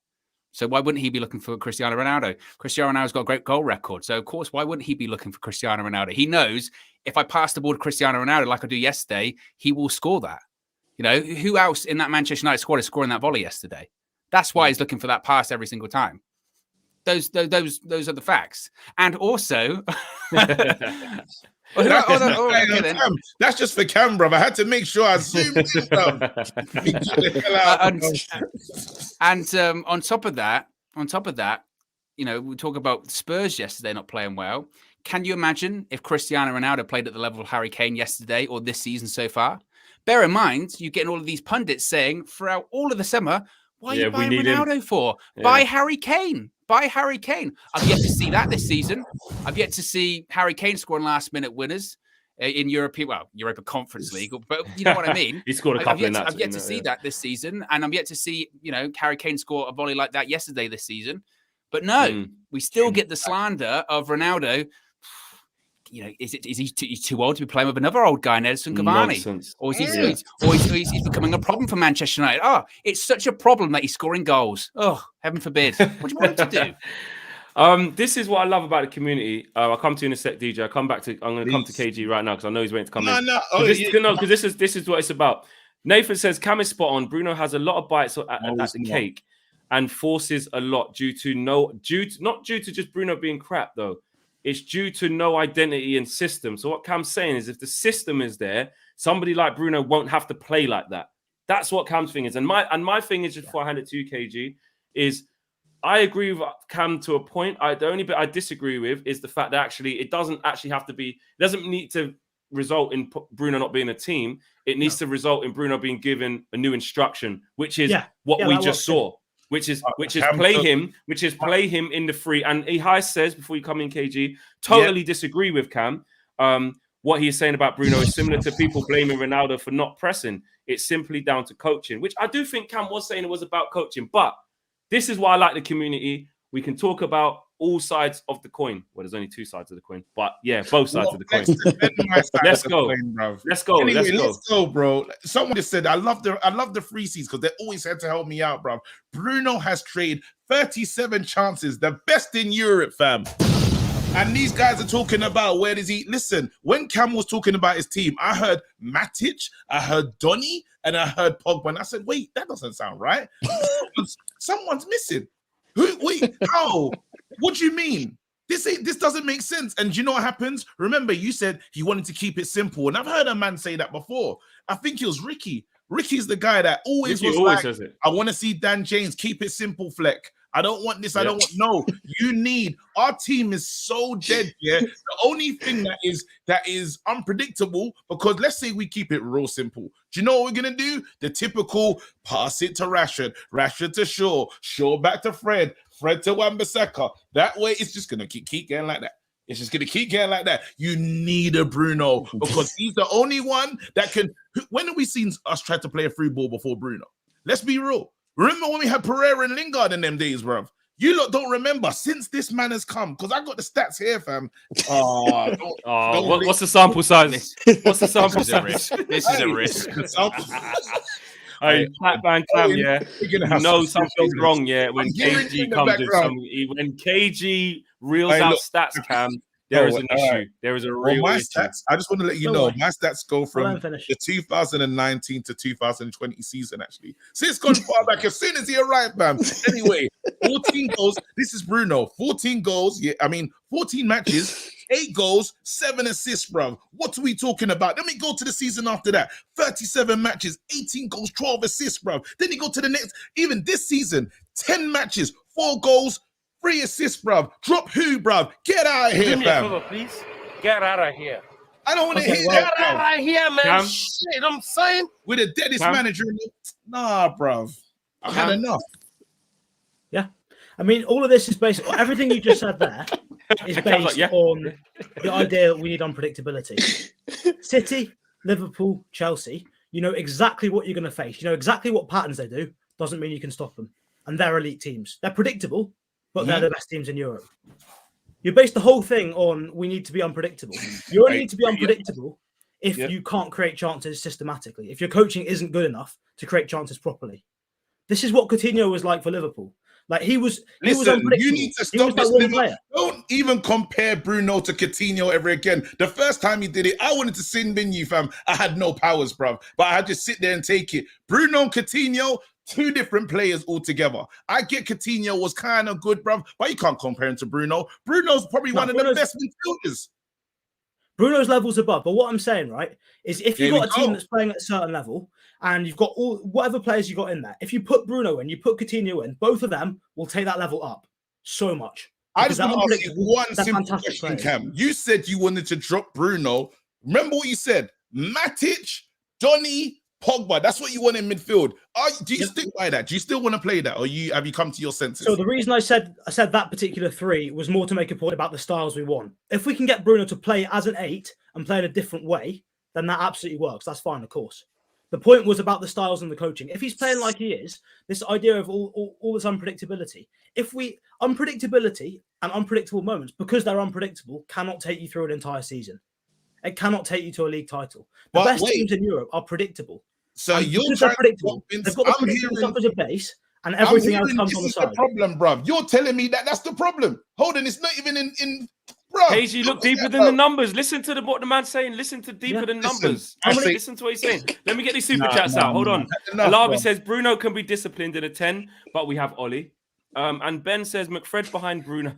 So why wouldn't he be looking for Cristiano Ronaldo? Cristiano Ronaldo's got a great goal record. So, of course, why wouldn't he be looking for Cristiano Ronaldo? He knows if I pass the ball to Cristiano Ronaldo like I do yesterday, he will score that. Who else in that Manchester United squad is scoring that volley yesterday? That's why he's looking for that pass every single time. Those are the facts. And also... That's just for Cam, bro. I had to make sure I zoomed in. And on top of that, we talk about Spurs yesterday not playing well. Can you imagine if Cristiano Ronaldo played at the level of Harry Kane yesterday or this season so far? Bear in mind, you're getting all of these pundits saying throughout all of the summer, why are you buying Ronaldo for? Yeah. Buy Harry Kane. Buy Harry Kane. I've yet to see that this season. I've yet to see Harry Kane scoring last-minute winners in Europa Conference League. But you know what I mean? He scored a couple in that. I've yet to see that this season. And I'm yet to see, Harry Kane score a volley like that yesterday this season. But no, we still get the slander of Ronaldo. Is he too old to be playing with another old guy, Edison Cavani? Nonsense. Or he's becoming a problem for Manchester United? Oh, it's such a problem that he's scoring goals. Oh, heaven forbid. What do you want him to do? This is what I love about the community. I'll come to you in a sec, DJ. I'm going to come to KG right now because I know he's waiting to come in. Because this is what it's about. Nathan says, Cam is spot on. Bruno has a lot of bites at the cake and forces a lot not due to just Bruno being crap, though. It's due to no identity and system. So what Cam's saying is if the system is there, somebody like Bruno won't have to play like that. That's what Cam's thing is. And my thing is, just before I hand it to you, KG, is I agree with Cam to a point. The only bit I disagree with is the fact that actually it doesn't actually have to be, it doesn't need to result in Bruno not being a team. It needs to result in Bruno being given a new instruction, which is what we just saw. Which is play him in the free. And Ehai says, before you come in, KG, totally disagree with Cam. What he's saying about Bruno is similar to people blaming Ronaldo for not pressing. It's simply down to coaching, which I do think Cam was saying it was about coaching. But this is why I like the community. We can talk about all sides of the coin. Well, there's only two sides of the coin, but yeah, both sides of the coin. Let's go. Anyway, let's go, bro. Someone just said, I love the free seats because they always had to help me out, bro. Bruno has created 37 chances, the best in Europe, fam. And these guys are talking about where does he listen. When Cam was talking about his team, I heard Matic, I heard Donny, and I heard Pogba. And I said, wait, that doesn't sound right. Someone's missing. Wait, how? What do you mean? This doesn't make sense. And do you know what happens? Remember, you said he wanted to keep it simple. And I've heard a man say that before. I think it was Ricky. Ricky's the guy that always says it. I want to see Dan James keep it simple, Fleck. I don't want this. I don't want our team is so dead. Yeah. The only thing that is unpredictable, because let's say we keep it real simple. Do you know what we're gonna do? The typical pass it to Rashford, Rashford to Shaw back to Fred to Wan-Bissaka. That way it's just gonna keep getting like that. It's just gonna keep getting like that. You need a Bruno because he's the only one that can. When have we seen us try to play a free ball before Bruno? Let's be real. Remember when we had Pereira and Lingard in them days, bruv? You lot don't remember since this man has come, because I got the stats here, fam. What's the sample size? What's the sample size? This is a risk. Hey, Cam, yeah. You know something's wrong, yeah. When KG comes in, when KG reels out stats, Cam, there is an issue. There is a real issue. Stats, I just want to let you know, my stats go from the 2019 to 2020 season, actually. So it's gone far back as soon as he arrived, man. Anyway, 14 goals. This is Bruno. 14 goals. 14 matches, 8 goals, 7 assists, bro. What are we talking about? Then we go to the season after that. 37 matches, 18 goals, 12 assists, bro. Then you go to the next, even this season, 10 matches, 4 goals, 3 assists, bruv. Drop who, bruv? Get out of here, fam. Cover, please. Get out of here. I don't want to hear that. Get out of here, man. Shit, I'm saying. We're the deadest manager in the... Nah, bruv. I've had enough. Yeah. I mean, all of this is based... Everything you just said there is based on the idea that we need unpredictability. City, Liverpool, Chelsea, you know exactly what you're going to face. You know exactly what patterns they do. Doesn't mean you can stop them. And they're elite teams. They're predictable, but they're the best teams in Europe. You base the whole thing on we need to be unpredictable. You only need to be unpredictable if you can't create chances systematically. If your coaching isn't good enough to create chances properly. This is what Coutinho was like for Liverpool. Like he was unpredictable. You need to stop this. Don't even compare Bruno to Coutinho ever again. The first time he did it, I wanted to sin bin you, fam. I had no powers, bruv. But I had to sit there and take it. Bruno and Coutinho, 2 different players altogether. I get Coutinho was kind of good, bruv, but you can't compare him to Bruno. Bruno's probably one of the best midfielders. Bruno's levels above. But what I'm saying, right, is if you've got a team that's playing at a certain level and you've got all whatever players you got in there, if you put Bruno in, you put Coutinho in, both of them will take that level up so much. I just want to ask you one simple question, Cam. You said you wanted to drop Bruno. Remember what you said? Matic, Donny, Pogba. That's what you want in midfield. Do you stick by that? Do you still want to play that, or have you come to your senses? So the reason I said that particular 3 was more to make a point about the styles we want. If we can get Bruno to play as an 8 and play in a different way, then that absolutely works. That's fine, of course. The point was about the styles and the coaching. If he's playing like he is, this idea of all this unpredictability. Unpredictability and unpredictable moments, because they're unpredictable, cannot take you through an entire season. It cannot take you to a league title. The best teams in Europe are predictable. So you're trying to they've got the predictable stuff as a base, and everything else comes on the side. The problem, bruv. You're telling me that's the problem. Hold on, it's not even in bruv. KG, look deeper than the numbers. Listen to what the man's saying. Listen to deeper than numbers. Listen to what he's saying. Let me get these super chats out. Hold on. Alabi says Bruno can be disciplined in a 10, but we have Ollie. And Ben says McFred behind Bruno.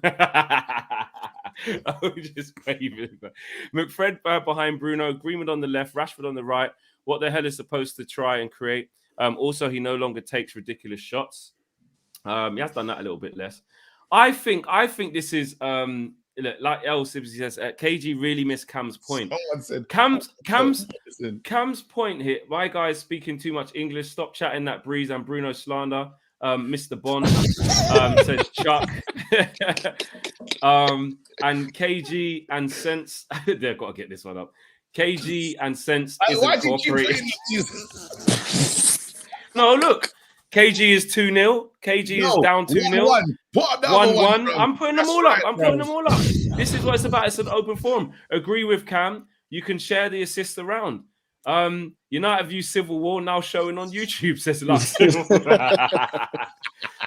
just waving. McFred behind Bruno, Greenwood on the left, Rashford on the right. What the hell is supposed to try and create? Also, he no longer takes ridiculous shots. He has done that a little bit less. I think this is like El Sibs says. KG really missed Cam's point. Cam's point here. My guy's speaking too much English. Stop chatting that Breeze and Bruno slander. Mr. Bond says Chuck. And KG and Sense. They've got to get this one up. KG and Sense isn't cooperating. No, look. KG is 2-0. KG is down 2-0. 1-1. I'm putting them all up. This is what it's about. It's an open forum. Agree with Cam. You can share the assists around. United view Civil War now showing on YouTube, says Lux.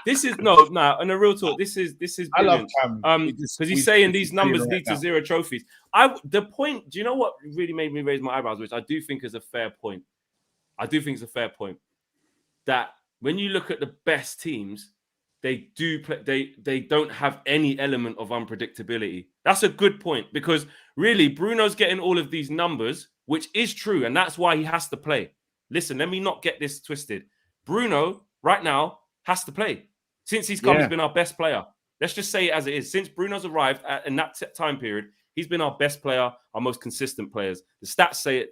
This is no, and a real talk. This is brilliant. I love Cam. Because he's saying these numbers lead to 0 trophies. The point, do you know what really made me raise my eyebrows, which I do think is a fair point. That when you look at the best teams, they don't have any element of unpredictability. That's a good point, because really Bruno's getting all of these numbers, which is true, and that's why he has to play. Listen, let me not get this twisted. Bruno right now has to play. Since he's come, he's been our best player. Let's just say it as it is. Since Bruno's arrived in that time period, he's been our best player, our most consistent players. The stats say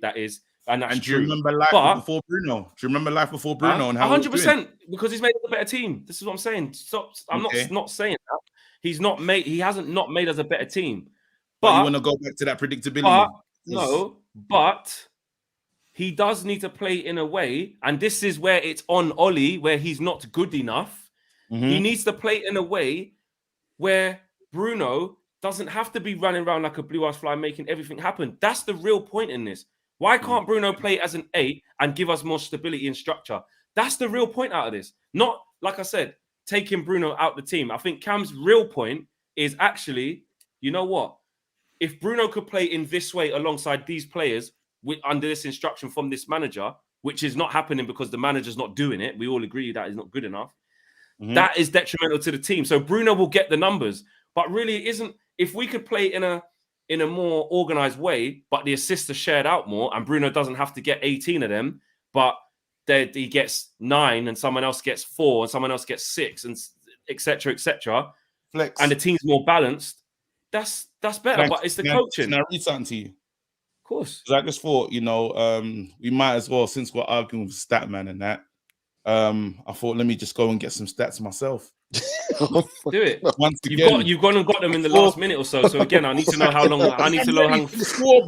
that is. And that's true. Do you remember life before Bruno? Do you remember life before Bruno and how 100%, because he's made a better team. This is what I'm saying. Stop. I'm not saying that. He hasn't not made us a better team. But you want to go back to that predictability. But he does need to play in a way, and this is where it's on Ollie, where he's not good enough. Mm-hmm. He needs to play in a way where Bruno doesn't have to be running around like a blue-ass fly making everything happen. That's the real point in this. Why can't Bruno play as an 8 and give us more stability and structure? That's the real point out of this. Not, like I said, taking Bruno out the team. I think Cam's real point is actually, you know what? If Bruno could play in this way alongside these players under this instruction from this manager, which is not happening because the manager's not doing it, we all agree that is not good enough, that is detrimental to the team. So Bruno will get the numbers, but really it isn't. If we could play in a more organized way, but the assists are shared out more, and Bruno doesn't have to get 18 of them, but he gets 9 and someone else gets 4 and someone else gets 6 and etc. Flex. And the team's more balanced, that's better. But it's the coaching. Can I read something to you? Of course. Because I just thought, we might as well, since we're arguing with Statman and that, I thought, let me just go and get some stats myself. Do it. Once again, you've gone and got them in the last minute or so. So again, I need to know how long. I need to know how.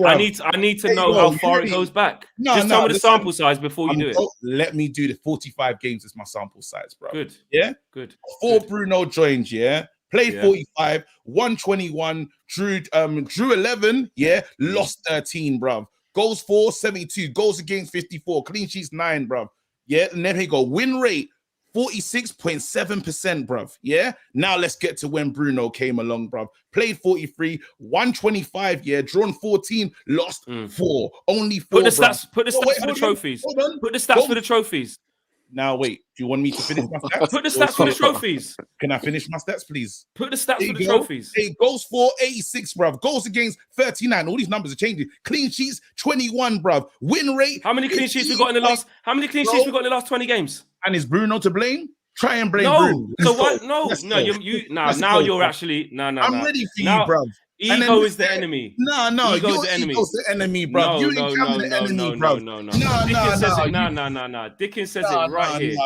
I need to know how far it goes back. Just tell me the sample size before you do it. Let me do the 45 games as my sample size, bro. Good. Yeah. Good. Before Bruno joined, played 45, 121, drew 11, lost 13, bro. Goals for 72, goals against 54, clean sheets 9, bro. Yeah, and then he go win rate 46.7%, bruv. Yeah. Now let's get to when Bruno came along, bruv. Played 43, 125. Yeah, drawn 14, lost 4, only 4. Put the stats for the trophies. Put the stats for the trophies. Now wait, do you want me to finish my stats? Put the stats for the trophies. Can I finish my stats, please? Put the stats for the trophies. Hey, goals for 86, bruv. Goals against 39. All these numbers are changing. Clean sheets 21, bruv. Win rate. How many clean sheets we got in the last? How many clean sheets we got in the last 20 games? And is Bruno to blame? Try and blame Bruno. So what? No. Now you're actually no. I'm ready for you, bruv. Ego is the enemy. No. Ego is the enemy. The enemy, bro. You ain't the enemy, bro. No. Dickens says it right here.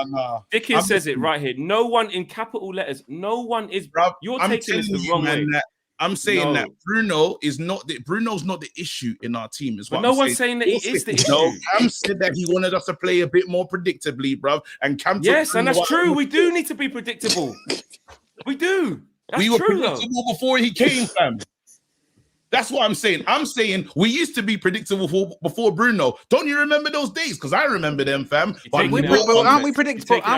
Dickens says it right here. No one in capital letters. No one is. Bro, you're taking this the wrong way. I'm saying that Bruno's not the issue in our team. Is what no one's saying that he is the issue. No, Cam said that he wanted us to play a bit more predictably, bro. And Cam, yes, and that's true. We do need to be predictable. We do. We were predictable before he came, fam. That's what I'm saying. I'm saying we used to be predictable before Bruno. Don't you remember those days? Because I remember them, fam. Aren't we predictable? Aren't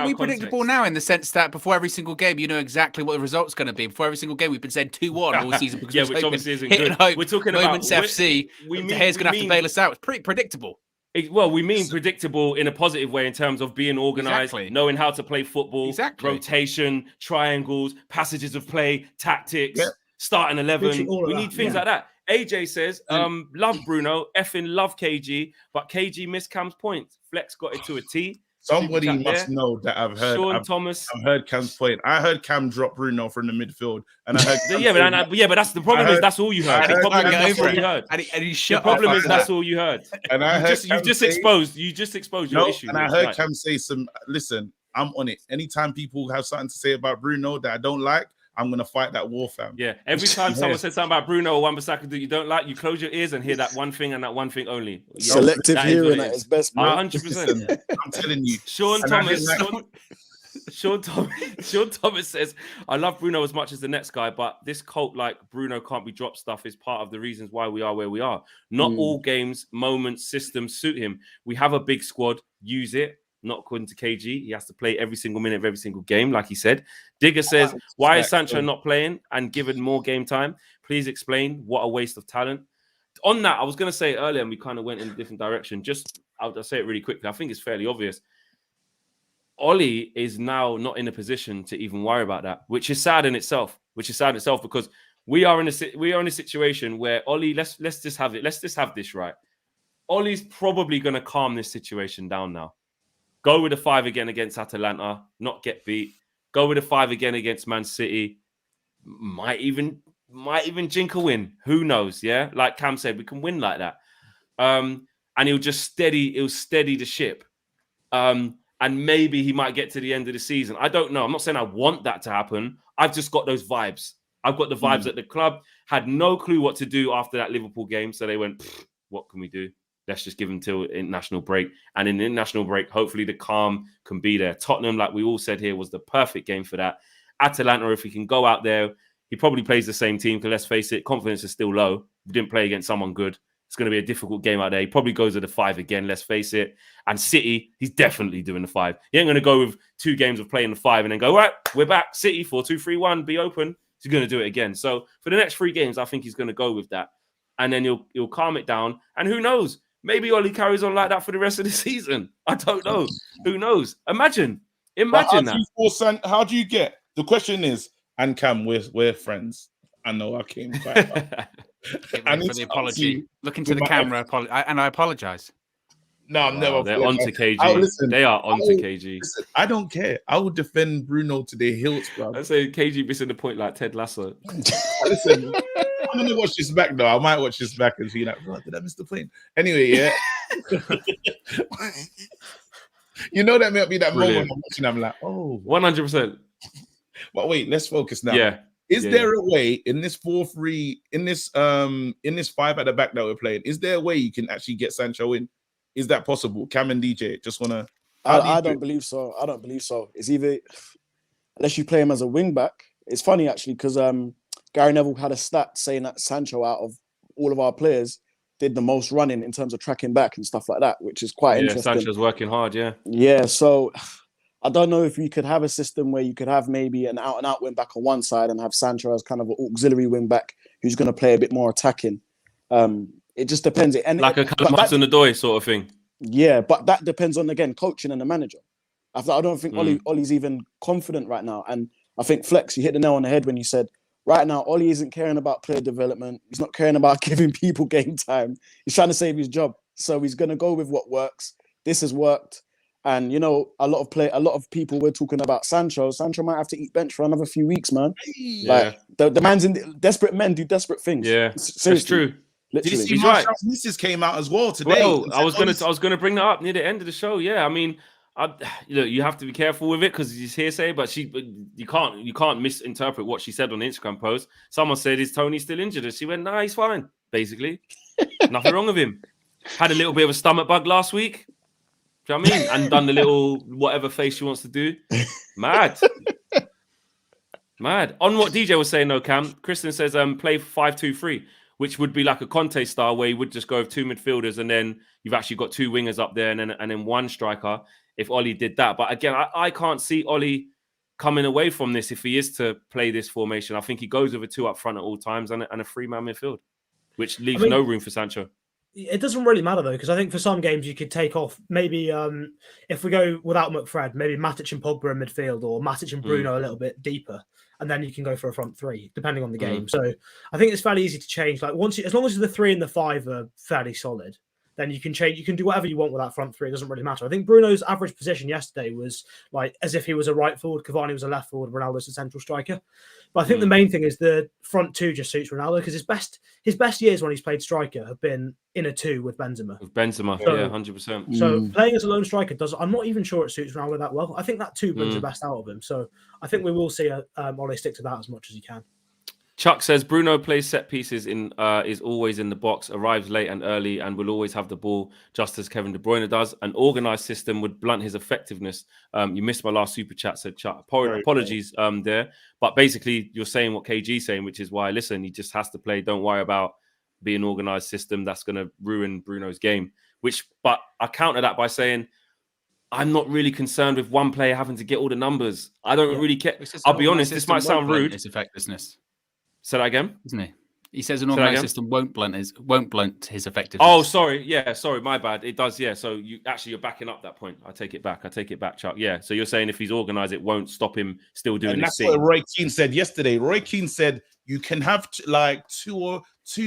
we predictable now in the sense that before every single game, you know exactly what the result's going to be? Before every single game, we've been saying 2-1 all season because which obviously isn't good. We're talking Moments about FC. The hair's going to have to bail us out. It's pretty predictable. We mean predictable in a positive way in terms of being organized, knowing how to play football, rotation, triangles, passages of play, tactics. starting 11. We need things like that. AJ says, love Bruno, effing love KG, but KG missed Cam's points. Flex got it to a T. Somebody must know that I've heard Cam's point. I heard Cam drop Bruno from the midfield, and I heard but that's the problem. Is that's all you heard. The problem is that's all you heard. And he shut. The problem is that's all you heard. And I heard you just exposed your issue. And I heard Cam say some. Listen, I'm on it. Anytime people have something to say about Bruno that I don't like, I'm gonna fight that war, fam. Yeah. Every time someone says something about Bruno or Wan-Bissaka that you don't like, you close your ears and hear that one thing and that one thing only. Selective hearing at its best, man. 100%. I'm telling you. Sean Thomas says, I love Bruno as much as the next guy, but this cult like Bruno can't be dropped stuff is part of the reasons why we are where we are. Not all games, moments, systems suit him. We have a big squad. Use it. Not according to KG. He has to play every single minute of every single game, like he said. Digger says, why is Sancho not playing and given more game time? Please explain. What a waste of talent. On that, I was going to say earlier, and we kind of went in a different direction. I'll say it really quickly. I think it's fairly obvious. Ollie is now not in a position to even worry about that, which is sad in itself. Because we are in a situation where Ollie, let's just have it. Let's just have this right. Ollie's probably going to calm this situation down now. Go with a 5 again against Atalanta, not get beat. Go with a 5 again against Man City. Might even jink a win. Who knows? Yeah, like Cam said, we can win like that. And he'll steady the ship. And maybe he might get to the end of the season. I don't know. I'm not saying I want that to happen. I've just got those vibes. I've got the vibes that the club had no clue what to do after that Liverpool game. So they went, what can we do? Let's just give them till international break. And in the international break, hopefully the calm can be there. Tottenham, like we all said here, was the perfect game for that. Atalanta, if he can go out there, he probably plays the same team because let's face it, confidence is still low. We didn't play against someone good. It's going to be a difficult game out there. He probably goes with the 5 again, let's face it. And City, he's definitely doing the 5. He ain't going to go with 2 games of playing the 5 and then go, right, we're back. City, 4-2-3-1, be open. He's going to do it again. So for the next 3 games, I think he's going to go with that. And then he'll calm it down. And who knows? Maybe Ollie carries on like that for the rest of the season. I don't know. Who knows? Imagine that. How do you get? The question is, and Cam, we're friends. I know I came quite and for the apology. Look into the camera, and I apologize. No, I'm never. They're on to KG. They are on to KG. Listen, I don't care. I will defend Bruno to the hilts, bro. I say KG missing the point like Ted Lasso. Listen, I'm gonna watch this back though. I might watch this back and see like, oh, did I miss the point? Anyway, yeah. You know that might be that moment I'm watching. I'm like, oh, 100%. But wait, let's focus now. Yeah. Is there a way in this 4-3, in this 5 at the back that we're playing? Is there a way you can actually get Sancho in? Is that possible? Cam and DJ just wanna. I don't believe so. I don't believe so. It's either unless you play him as a wing back. It's funny actually because Gary Neville had a stat saying that Sancho, out of all of our players, did the most running in terms of tracking back and stuff like that, which is quite interesting. Sancho's working hard, yeah. Yeah, so I don't know if you could have a system where you could have maybe an out-and-out wing back on one side and have Sancho as kind of an auxiliary wing back who's going to play a bit more attacking. It just depends. Like a Martin Odoi sort of thing. Yeah, but that depends on, again, coaching and the manager. I don't think Ollie's even confident right now. And I think, Flex, you hit the nail on the head when you said, right now, Ollie isn't caring about player development. He's not caring about giving people game time. He's trying to save his job. So he's going to go with what works. This has worked. And, you know, a lot of people were talking about Sancho. Sancho might have to eat bench for another few weeks, man. Yeah. Like, the man's in desperate men do desperate things. Yeah, seriously. it's true. Did you see Martial's missus came out as well today? Well, I was gonna bring that up near the end of the show. Yeah, I mean, you have to be careful with it because it's hearsay. But you can't misinterpret what she said on the Instagram post. Someone said, "Is Tony still injured?" And she went, "Nah, he's fine. Basically, nothing wrong with him. Had a little bit of a stomach bug last week. Do you know what I mean? And done the little whatever face she wants to do. Mad." On what DJ was saying, though, Cam, Kristen says, play 5-2-3. Which would be like a Conte style where you would just go with 2 midfielders and then you've actually got 2 wingers up there and then 1 striker if Ollie did that. But again, I can't see Ollie coming away from this if he is to play this formation. I think he goes with a 2 up front at all times and a 3-man midfield, which leaves no room for Sancho. It doesn't really matter, though, because I think for some games you could take off maybe if we go without McFred, maybe Matic and Pogba in midfield or Matic and Bruno a little bit deeper. and then you can go for a front three, depending on the game. So I think it's fairly easy to change. Like as long as the 3 and the 5 are fairly solid, then you can change. You can do whatever you want with that front three. It doesn't really matter. I think Bruno's average position yesterday was like as if he was a right forward, Cavani was a left forward, Ronaldo's a central striker. But I think the main thing is the front two just suits Ronaldo because his best years when he's played striker have been in a 2 with Benzema. With Benzema, So, yeah, 100%. So playing as a lone striker I'm not even sure it suits Ronaldo that well. I think that 2 brings the best out of him. So I think we will see Ole stick to that as much as he can. Chuck says Bruno plays set pieces is always in the box, arrives late and early, and will always have the ball, just as Kevin De Bruyne does. An organised system would blunt his effectiveness. You missed my last super chat, said Chuck. Apologies there, but basically you're saying what KG's saying, which is why listen, he just has to play. Don't worry about being an organised system. That's going to ruin Bruno's game. But I counter that by saying I'm not really concerned with one player having to get all the numbers. I don't really care. I'll be honest. This might sound rude. His effectiveness. Say that again, isn't he? He says an organised system won't blunt his effectiveness. Oh, sorry. Yeah, sorry. My bad. It does. Yeah. So you're backing up that point. I take it back, Chuck. Yeah. So you're saying if he's organised, it won't stop him still doing his thing. And that's what Roy Keane said yesterday. Roy Keane said you can have like two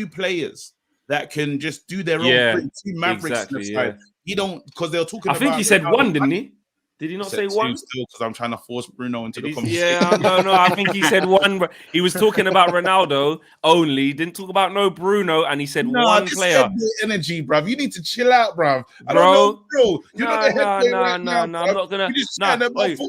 players that can just do their own thing. 2 Mavericks. Exactly, He don't because they were talking. I think he said 1, didn't he? Did he not say 1? Still, because I'm trying to force Bruno into the conversation. Yeah, no. I think he said 1. He was talking about Ronaldo only. He didn't talk about no Bruno, and he said 1 player. Energy, bruv. You need to chill out, bruv. I don't know, bro. You're not the head player right now. I'm not gonna.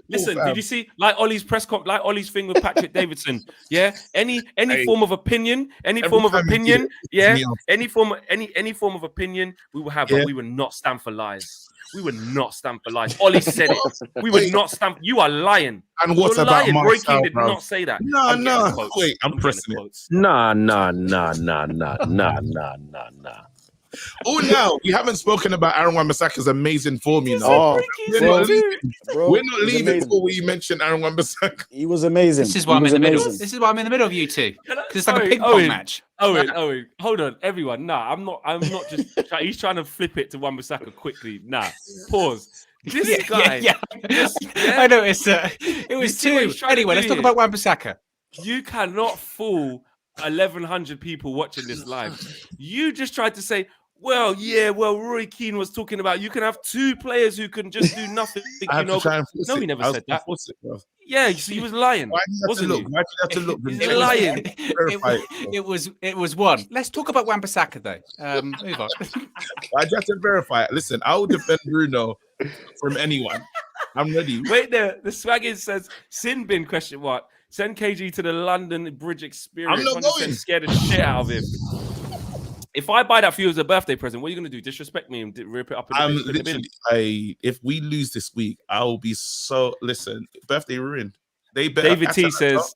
Listen, did you see like Ollie's press conference, like Ollie's thing with Patrick Davidson? Yeah, any form of opinion, any form of opinion, any form of opinion we will have, but we will not stand for lies. We would not stand for lies. Ollie said it. We would not stand. You are lying. And what You're about lying. Marcel, Roy Keane did bro? not say that. No. Wait, I'm pressing it. Nah. Oh, no, we haven't spoken about Aaron Wan-Bissaka's amazing form, you know. Oh, we're not leaving before we mention Aaron Wan-Bissaka. He was amazing. This is why I'm in the middle. This is why I'm in the middle of you two. Because it's like a ping pong match. Owen, hold on, everyone. Nah, I'm not just. He's trying to flip it to Wan-Bissaka quickly. Nah, pause. This guy. I noticed it was 2. Anyway, let's talk about Wan-Bissaka. You cannot fool 1,100 people watching this live. You just tried to say, well, Roy Keane was talking about you can have 2 players who can just do nothing. No, he never said that. Yeah, so he was lying. Wasn't he? Why did you have to look? He's lying. It was 1. Let's talk about Wan-Bissaka though. Move on. I just have to verify it. Listen, I will defend Bruno from anyone. I'm ready. Wait there. The swaggin says sin bin ? Send KG to the London Bridge Experience. I'm not going. Scared the shit out of him. If I buy that for you as a birthday present, what are you going to do? Disrespect me and rip it up? If we lose this week, I will be so... Listen, birthday ruined. David T says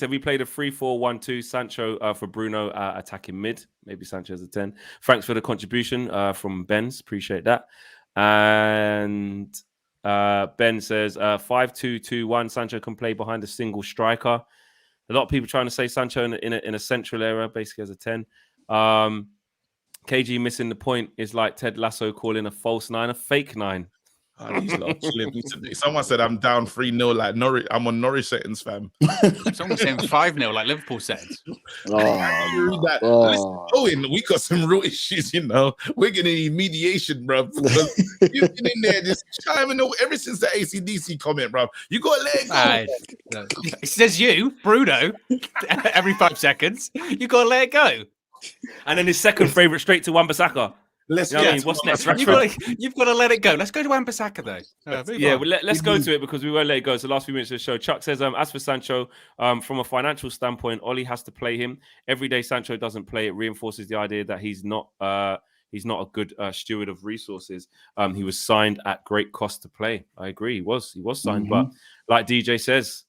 we played a 3-4-1-2. Sancho for Bruno attacking mid. Maybe Sancho as a 10. Thanks for the contribution from Benz. Appreciate that. And Ben says 5-2-2-1. Sancho can play behind a single striker. A lot of people trying to say Sancho in a central area, basically as a 10. KG missing the point is like Ted Lasso calling a false 9 a fake 9. Someone said I'm down 3-0 like Norwich. I'm on Norwich settings, fam. Someone's saying 5-0 like Liverpool settings. Listen, Owen, we got some real issues, you know. We're gonna need mediation, bro. You've been in there just chiming over ever since the ACDC comment, bro. You gotta let it go. It says you, Bruno, every 5 seconds. You gotta let it go. And then his second favorite straight to Wan-Bissaka. What's next? You've got to let it go. Let's go to Wan-Bissaka though. Let's go to it because we won't let it go. So last few minutes of the show, Chuck says, as for Sancho, from a financial standpoint, Ollie has to play him. Every day Sancho doesn't play, it reinforces the idea that he's not a good steward of resources. He was signed at great cost to play. I agree. He was signed, but like DJ says,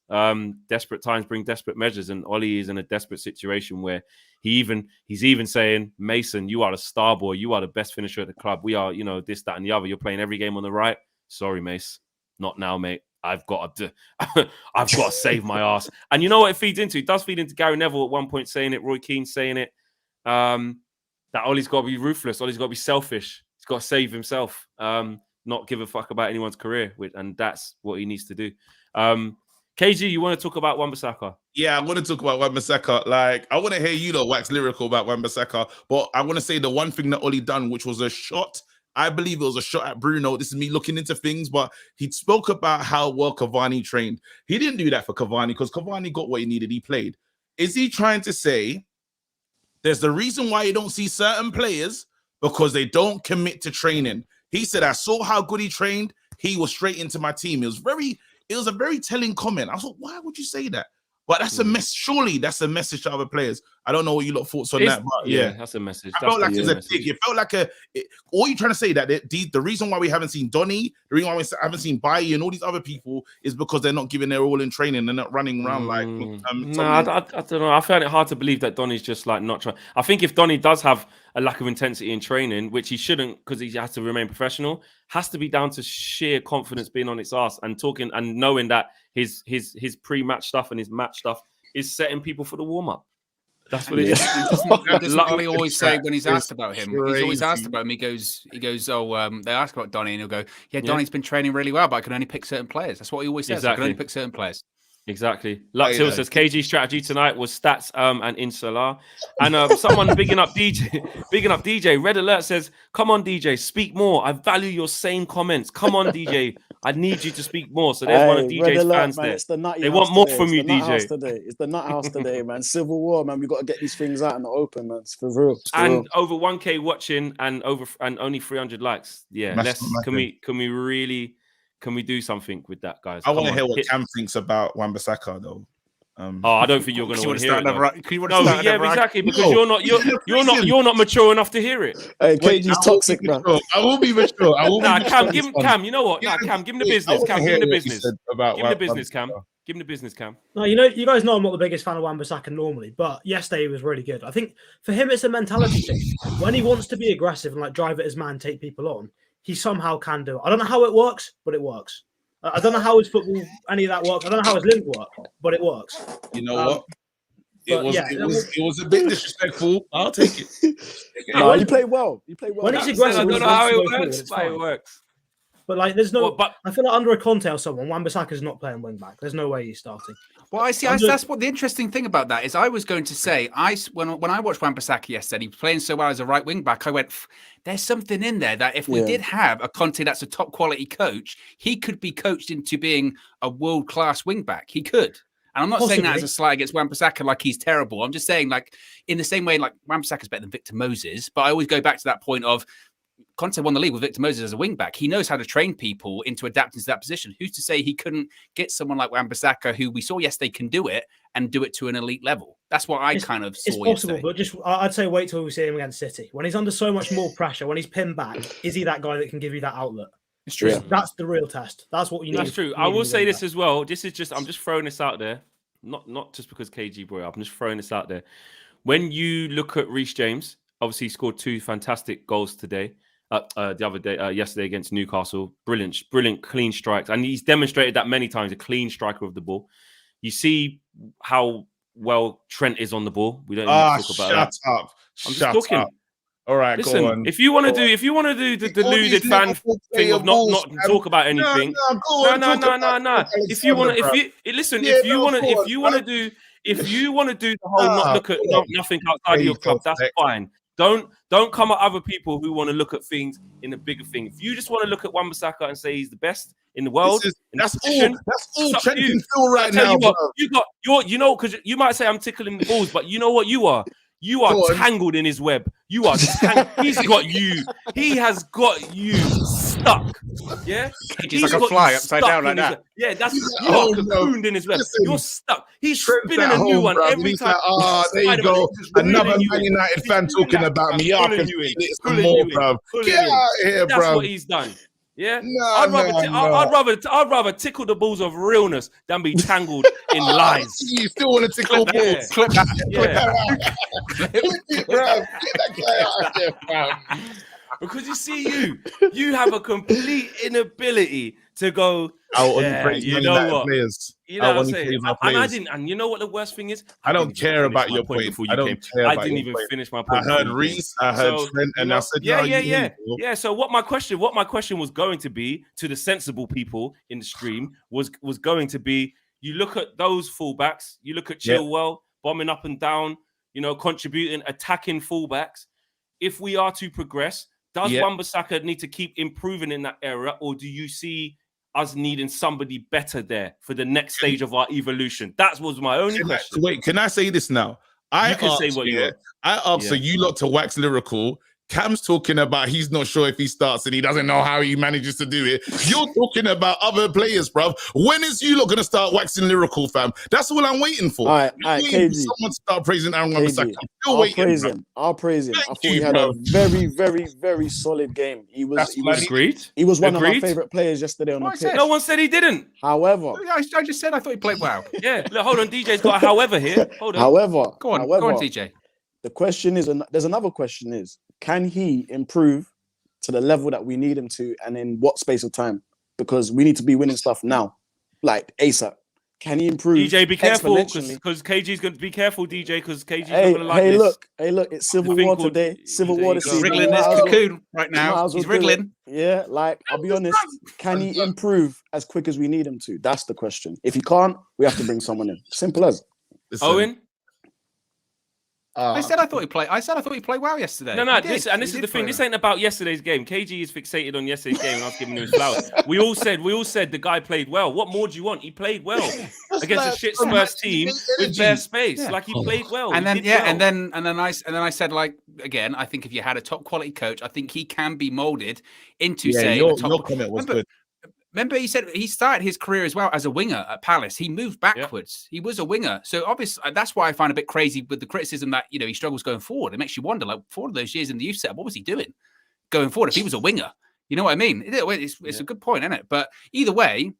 desperate times bring desperate measures, and Ollie is in a desperate situation where he's even saying, Mason, you are the star boy, you are the best finisher at the club. We are, this, that, and the other. You're playing every game on the right. Sorry, Mace, not now, mate. I've got to save my ass. And you know what it feeds into? It does feed into Gary Neville at one point saying it, Roy Keane saying it. That Ollie's got to be ruthless. Ollie's got to be selfish. He's got to save himself, not give a fuck about anyone's career. And that's what he needs to do. KG, you want to talk about Wan-Bissaka? Yeah, I want to talk about Wan-Bissaka. Like, I want to hear you wax lyrical about Wan-Bissaka, but I want to say the one thing that Oli done, which was a shot. I believe it was a shot at Bruno. This is me looking into things, but he spoke about how well Cavani trained. He didn't do that for Cavani because Cavani got what he needed. He played. Is he trying to say there's the reason why you don't see certain players because they don't commit to training? He said, I saw how good he trained. He was straight into my team. It was a very telling comment. I thought, why would you say that? But that's a mess. Surely that's a message to other players. I don't know what you lot thoughts on that, but yeah, that's a message. I felt like it was a dig. It felt like all you're trying to say that the reason why we haven't seen Donny, the reason why we haven't seen Bailly and all these other people is because they're not giving their all in training. They're not running around like. I don't know. I found it hard to believe that Donny's just like not trying. I think if Donny does have a lack of intensity in training, which he shouldn't because he has to remain professional, has to be down to sheer confidence being on its ass and talking and knowing that his pre-match stuff and his match stuff is setting people for the warm-up. That's what it is. Doesn't Ollie always say when he's asked about him? He's always asked about him. He goes, they ask about Donny and he'll go, yeah, Donny's been training really well, but I can only pick certain players. That's what he always says. Exactly. I can only pick certain players. Exactly. Lux Hill says KG strategy tonight was stats and Insular. And someone bigging up DJ. Red Alert says, come on, DJ, speak more. I value your same comments. Come on, DJ. I need you to speak more. So there's one of DJ's fans man, there. It's the they want more from you, DJ. DJ. It's the nut house today, man. Civil war, man. We got to get these things out in the open, man. It's for real. Over 1K watching and only 300 likes. Yeah. Can we do something with that, guys? I want to hear what Cam thinks about Wan-Bissaka, though. I don't think you're going to want to hear it. Exactly, because you're not mature enough to hear it. Hey, KG's toxic, bro. I will be mature. Cam, give him Cam. You know what? Cam, give him the business. Cam, give him the business. Give him the business, Cam. Give him the business, Cam. No, you guys know I'm not the biggest fan of Wan-Bissaka normally, but yesterday he was really good. I think for him it's a mentality thing. When he wants to be aggressive and like drive at his man, take people on, he somehow can do it. I don't know how it works, but it works. I don't know how his football, any of that works. I don't know how his limbs work, but it works. You know what? It was a bit disrespectful. I'll take it. No, you played well. When he's aggressive, I don't know how it works, but it works. But like, there's no. I feel like under a Conte or someone, Wan-Bissaka's not playing wing back. There's no way he's starting. Well, that's what the interesting thing about that is. I was going to say, when I watched Wan-Bissaka yesterday, he was playing so well as a right wing back. I went, there's something in there that if we did have a Conte that's a top quality coach, he could be coached into being a world class wing back. He could. And I'm not saying that as a slight against Wan-Bissaka, like he's terrible. I'm just saying, like, in the same way, like Wan-Bissaka's better than Victor Moses. But I always go back to that point of Conte won the league with Victor Moses as a wing back. He knows how to train people into adapting to that position. Who's to say he couldn't get someone like Wan-Bissaka, who we saw yesterday can do it, and do it to an elite level? That's what I kind of saw. It's possible, but I'd say wait till we see him against City. When he's under so much more pressure, when he's pinned back, is he that guy that can give you that outlet? It's true. That's the real test. That's what you need. That's true. I will say this as well. I'm just throwing this out there. Not just because KG brought it up. I'm just throwing this out there. When you look at Reece James, obviously he scored 2 fantastic goals today. Yesterday against Newcastle. Brilliant clean strikes. And he's demonstrated that many times, a clean striker of the ball. You see how well Trent is on the ball. We don't even talk about that. Shut up. I'm just talking. Up. All right, listen, go on. If you want to do the deluded fan thing of not talk about anything, no. If you want to do the whole not look at nothing outside of your club, that's fine. Don't come at other people who want to look at things in a bigger thing. If you just want to look at Wan-Bissaka and say he's the best in the world, that's all Trent can feel right now. Because you might say I'm tickling the balls, but you know what you are. You are tangled in his web. You are. He's got you. He has got you stuck. Yeah, he's like a fly upside down like that. Yeah, that's you are cocooned in his web. You're stuck. He's spinning a new one every time. There you go. Another Man United fan talking about me. I can feel it some more, bro. Get out of here, bro. That's what he's done. Yeah, I'd rather tickle the balls of realness than be tangled in lies. You still want to tickle balls? Clip that. Because you see, you have a complete inability to go. You know what? Players. You know what I'm saying? And you know what the worst thing is? I don't care about your point. I didn't even finish my point. I heard Reece, I heard Trent, and I said, yeah. So what my question was going to be to the sensible people in the stream was going to be, You look at those fullbacks. You look at Chilwell bombing up and down. Contributing, attacking fullbacks. If we are to progress, does Wan-Bissaka need to keep improving in that area, or do you see us needing somebody better there for the next stage of our evolution? That was my only question. Wait, can I say this now? You can say what you want. I asked you lot to wax lyrical. Cam's talking about he's not sure if he starts and he doesn't know how he manages to do it. You're talking about other players, bruv. When is you lot going to start waxing lyrical, fam? That's all I'm waiting for. All right, KG. Someone start praising Aaron Wan-Bissaka. I'll praise him. I thought he had a very, very, very solid game. He was agreed. He was one of my favorite players yesterday on the pitch. No one said he didn't. However, I just said I thought he played well. Yeah, look, hold on. DJ's got a however here. Hold on. However, go on, DJ. The question is, and there's another question is, can he improve to the level that we need him to, and in what space of time? Because we need to be winning stuff now, like ASAP. Can he improve? DJ, be careful, because KG's going to be careful, DJ, because KG's not going to like this. Hey, look, it's Civil War today. Civil War this season. Wriggling his cocoon right now. He's wriggling. Yeah, like, I'll be honest, can he improve as quick as we need him to? That's the question. If he can't, we have to bring someone in. Simple as. Owen? I said I thought he played well yesterday. No. This is the thing. This ain't about yesterday's game. KG is fixated on yesterday's game, and I was giving him his flowers. We all said the guy played well. What more do you want? He played well against a shit Spurs team with bare space. Yeah. Like, he played well. And then I said, like, again, I think if you had a top quality coach, I think he can be molded into saying your comment was good. Remember, he said he started his career as well as a winger at Palace. He moved backwards. He was a winger. So obviously, that's why I find a bit crazy with the criticism that, he struggles going forward. It makes you wonder, like, for all those years in the youth setup, what was he doing going forward if he was a winger? You know what I mean? It's a good point, isn't it? But either way,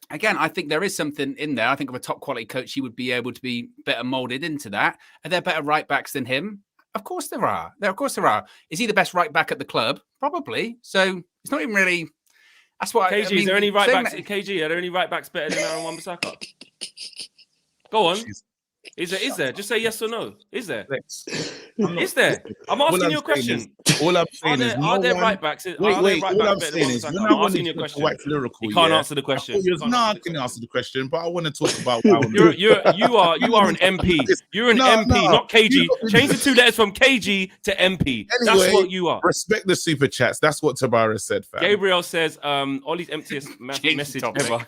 again, I think there is something in there. I think of a top quality coach, he would be able to be better molded into that. Are there better right backs than him? Of course there are. Is he the best right back at the club? Probably. So it's not even really... That's what KG, is there any right backs? KG, are there any right backs better than Aaron Wan-Bissaka? Go on. Is there? Just say yes or no. Is there? Is there? I'm asking you a question. All I'm saying is, are there right backs? Wait. All I'm saying is, I'm asking you a question. You can't answer the question. No, I can answer the question, but I want to talk about. You are an MP. You're an MP, not KG. Change the two letters from KG to MP. That's what you are. Respect the super chats. That's what Tabara said, fam. Gabriel says, Ollie's emptiest message ever.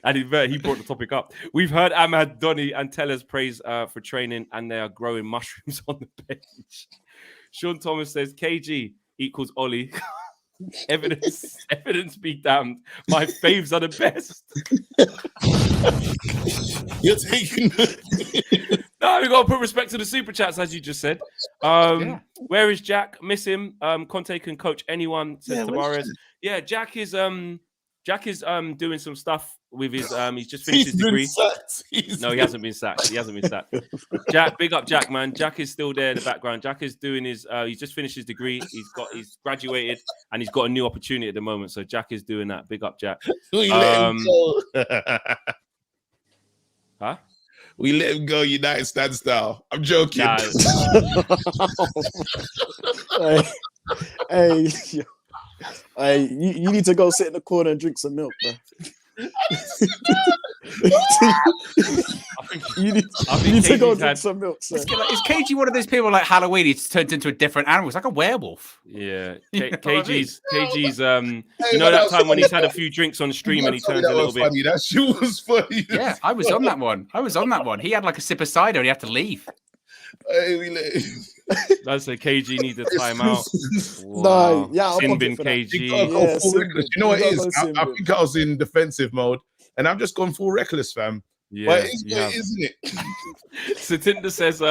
And he brought the topic up. We've heard Ahmad, Donny, and Tellers praise for training, and they are growing mushrooms on the bench. Sean Thomas says KG equals Ollie. Evidence be damned. My faves are the best. You're taking. No, we got to put respect to the super chats, as you just said. Where is Jack? Miss him. Conte can coach anyone. Says Tavares. Yeah, Jack is doing some stuff with his he's just finished his degree. No, he hasn't been sacked. Jack, big up Jack, man. Jack is still there in the background. Jack is doing his he's just finished his degree. He's graduated and he's got a new opportunity at the moment. So Jack is doing that. Big up Jack. We let him go. Huh? We let him go, United stand style. I'm joking. Nah. Hey, you need to go sit in the corner and drink some milk, bro. You need to go drink some milk, sir. Is KG one of those people like Halloween? He turns into a different animal. It's like a werewolf. Yeah, KG's. You know that time when he's had a few drinks on stream and he turns a little bit. Funny. That shit was funny. Yeah, I was on that one. He had like a sip of cider and he had to leave. That's a KG needs a timeout. Wow. No, yeah, sin bin KG. You know what it is? I think I was in defensive mode, and I've just gone full reckless, fam. Yeah, isn't it? Satinda says,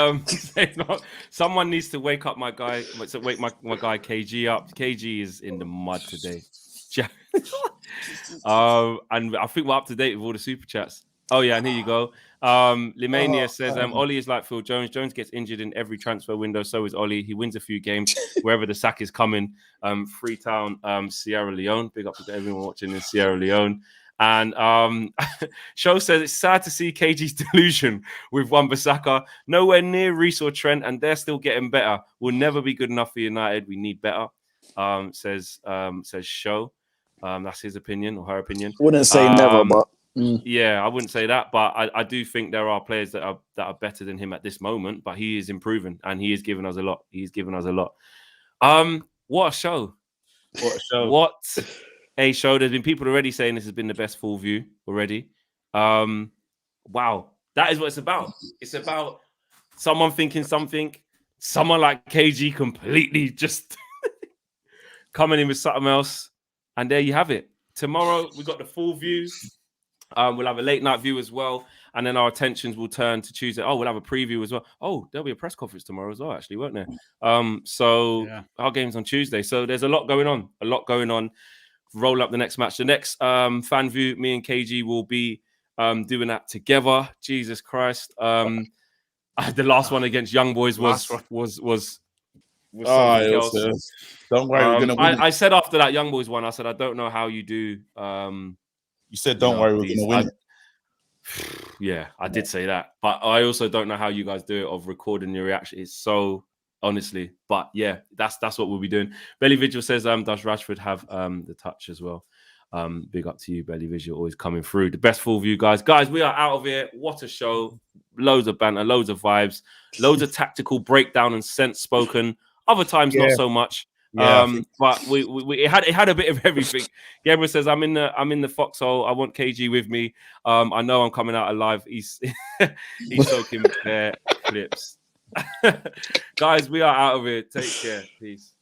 someone needs to wake up my guy. Wake my guy KG up. KG is in the mud today. And I think we're up to date with all the super chats. Oh yeah, and here you go. Limania says Ollie is like Phil Jones. Jones gets injured in every transfer window. So is Ollie. He wins a few games wherever the sack is coming. Freetown, Sierra Leone. Big up to everyone watching in Sierra Leone. And Show says it's sad to see KG's delusion with Wan-Bissaka. Nowhere near Reece or Trent, and they're still getting better. Will never be good enough for United. We need better. Says Show. That's his opinion or her opinion. Wouldn't say never, but yeah, I wouldn't say that. But I do think there are players that are better than him at this moment. But he is improving, and he is giving us a lot. He's given us a lot. What a show! What a show! What a show! There's been people already saying this has been the best full view already. Wow, that is what it's about. It's about someone thinking something, someone like KG completely just coming in with something else, and there you have it. Tomorrow we got the full view. We'll have a late night view as well, and then our attentions will turn to Tuesday. Oh, we'll have a preview as well. Oh, there'll be a press conference tomorrow as well, actually, won't there? So our game's on Tuesday. So there's a lot going on. Roll up the next match. The next fan view, me and KG will be doing that together. Jesus Christ. The last one against Young Boys was something else. Don't worry, we're gonna win. I said after that Young Boys one, I said I don't know how you do. You said don't worry, we're gonna win. Yeah, I did say that, but I also don't know how you guys do it of recording your reaction. It's so honestly, but yeah, that's what we'll be doing. Belly Vigil says, does Rashford have the touch as well? Big up to you, Belly Vigil, always coming through. The best full view, guys. Guys, we are out of here. What a show! Loads of banter, loads of vibes, loads of tactical breakdown and sense spoken. Other times, not so much. Yeah, but it had a bit of everything. Gabriel says, I'm in the foxhole. I want KG with me. I know I'm coming out alive. He's soaking their clips. Guys, we are out of here. Take care. Peace.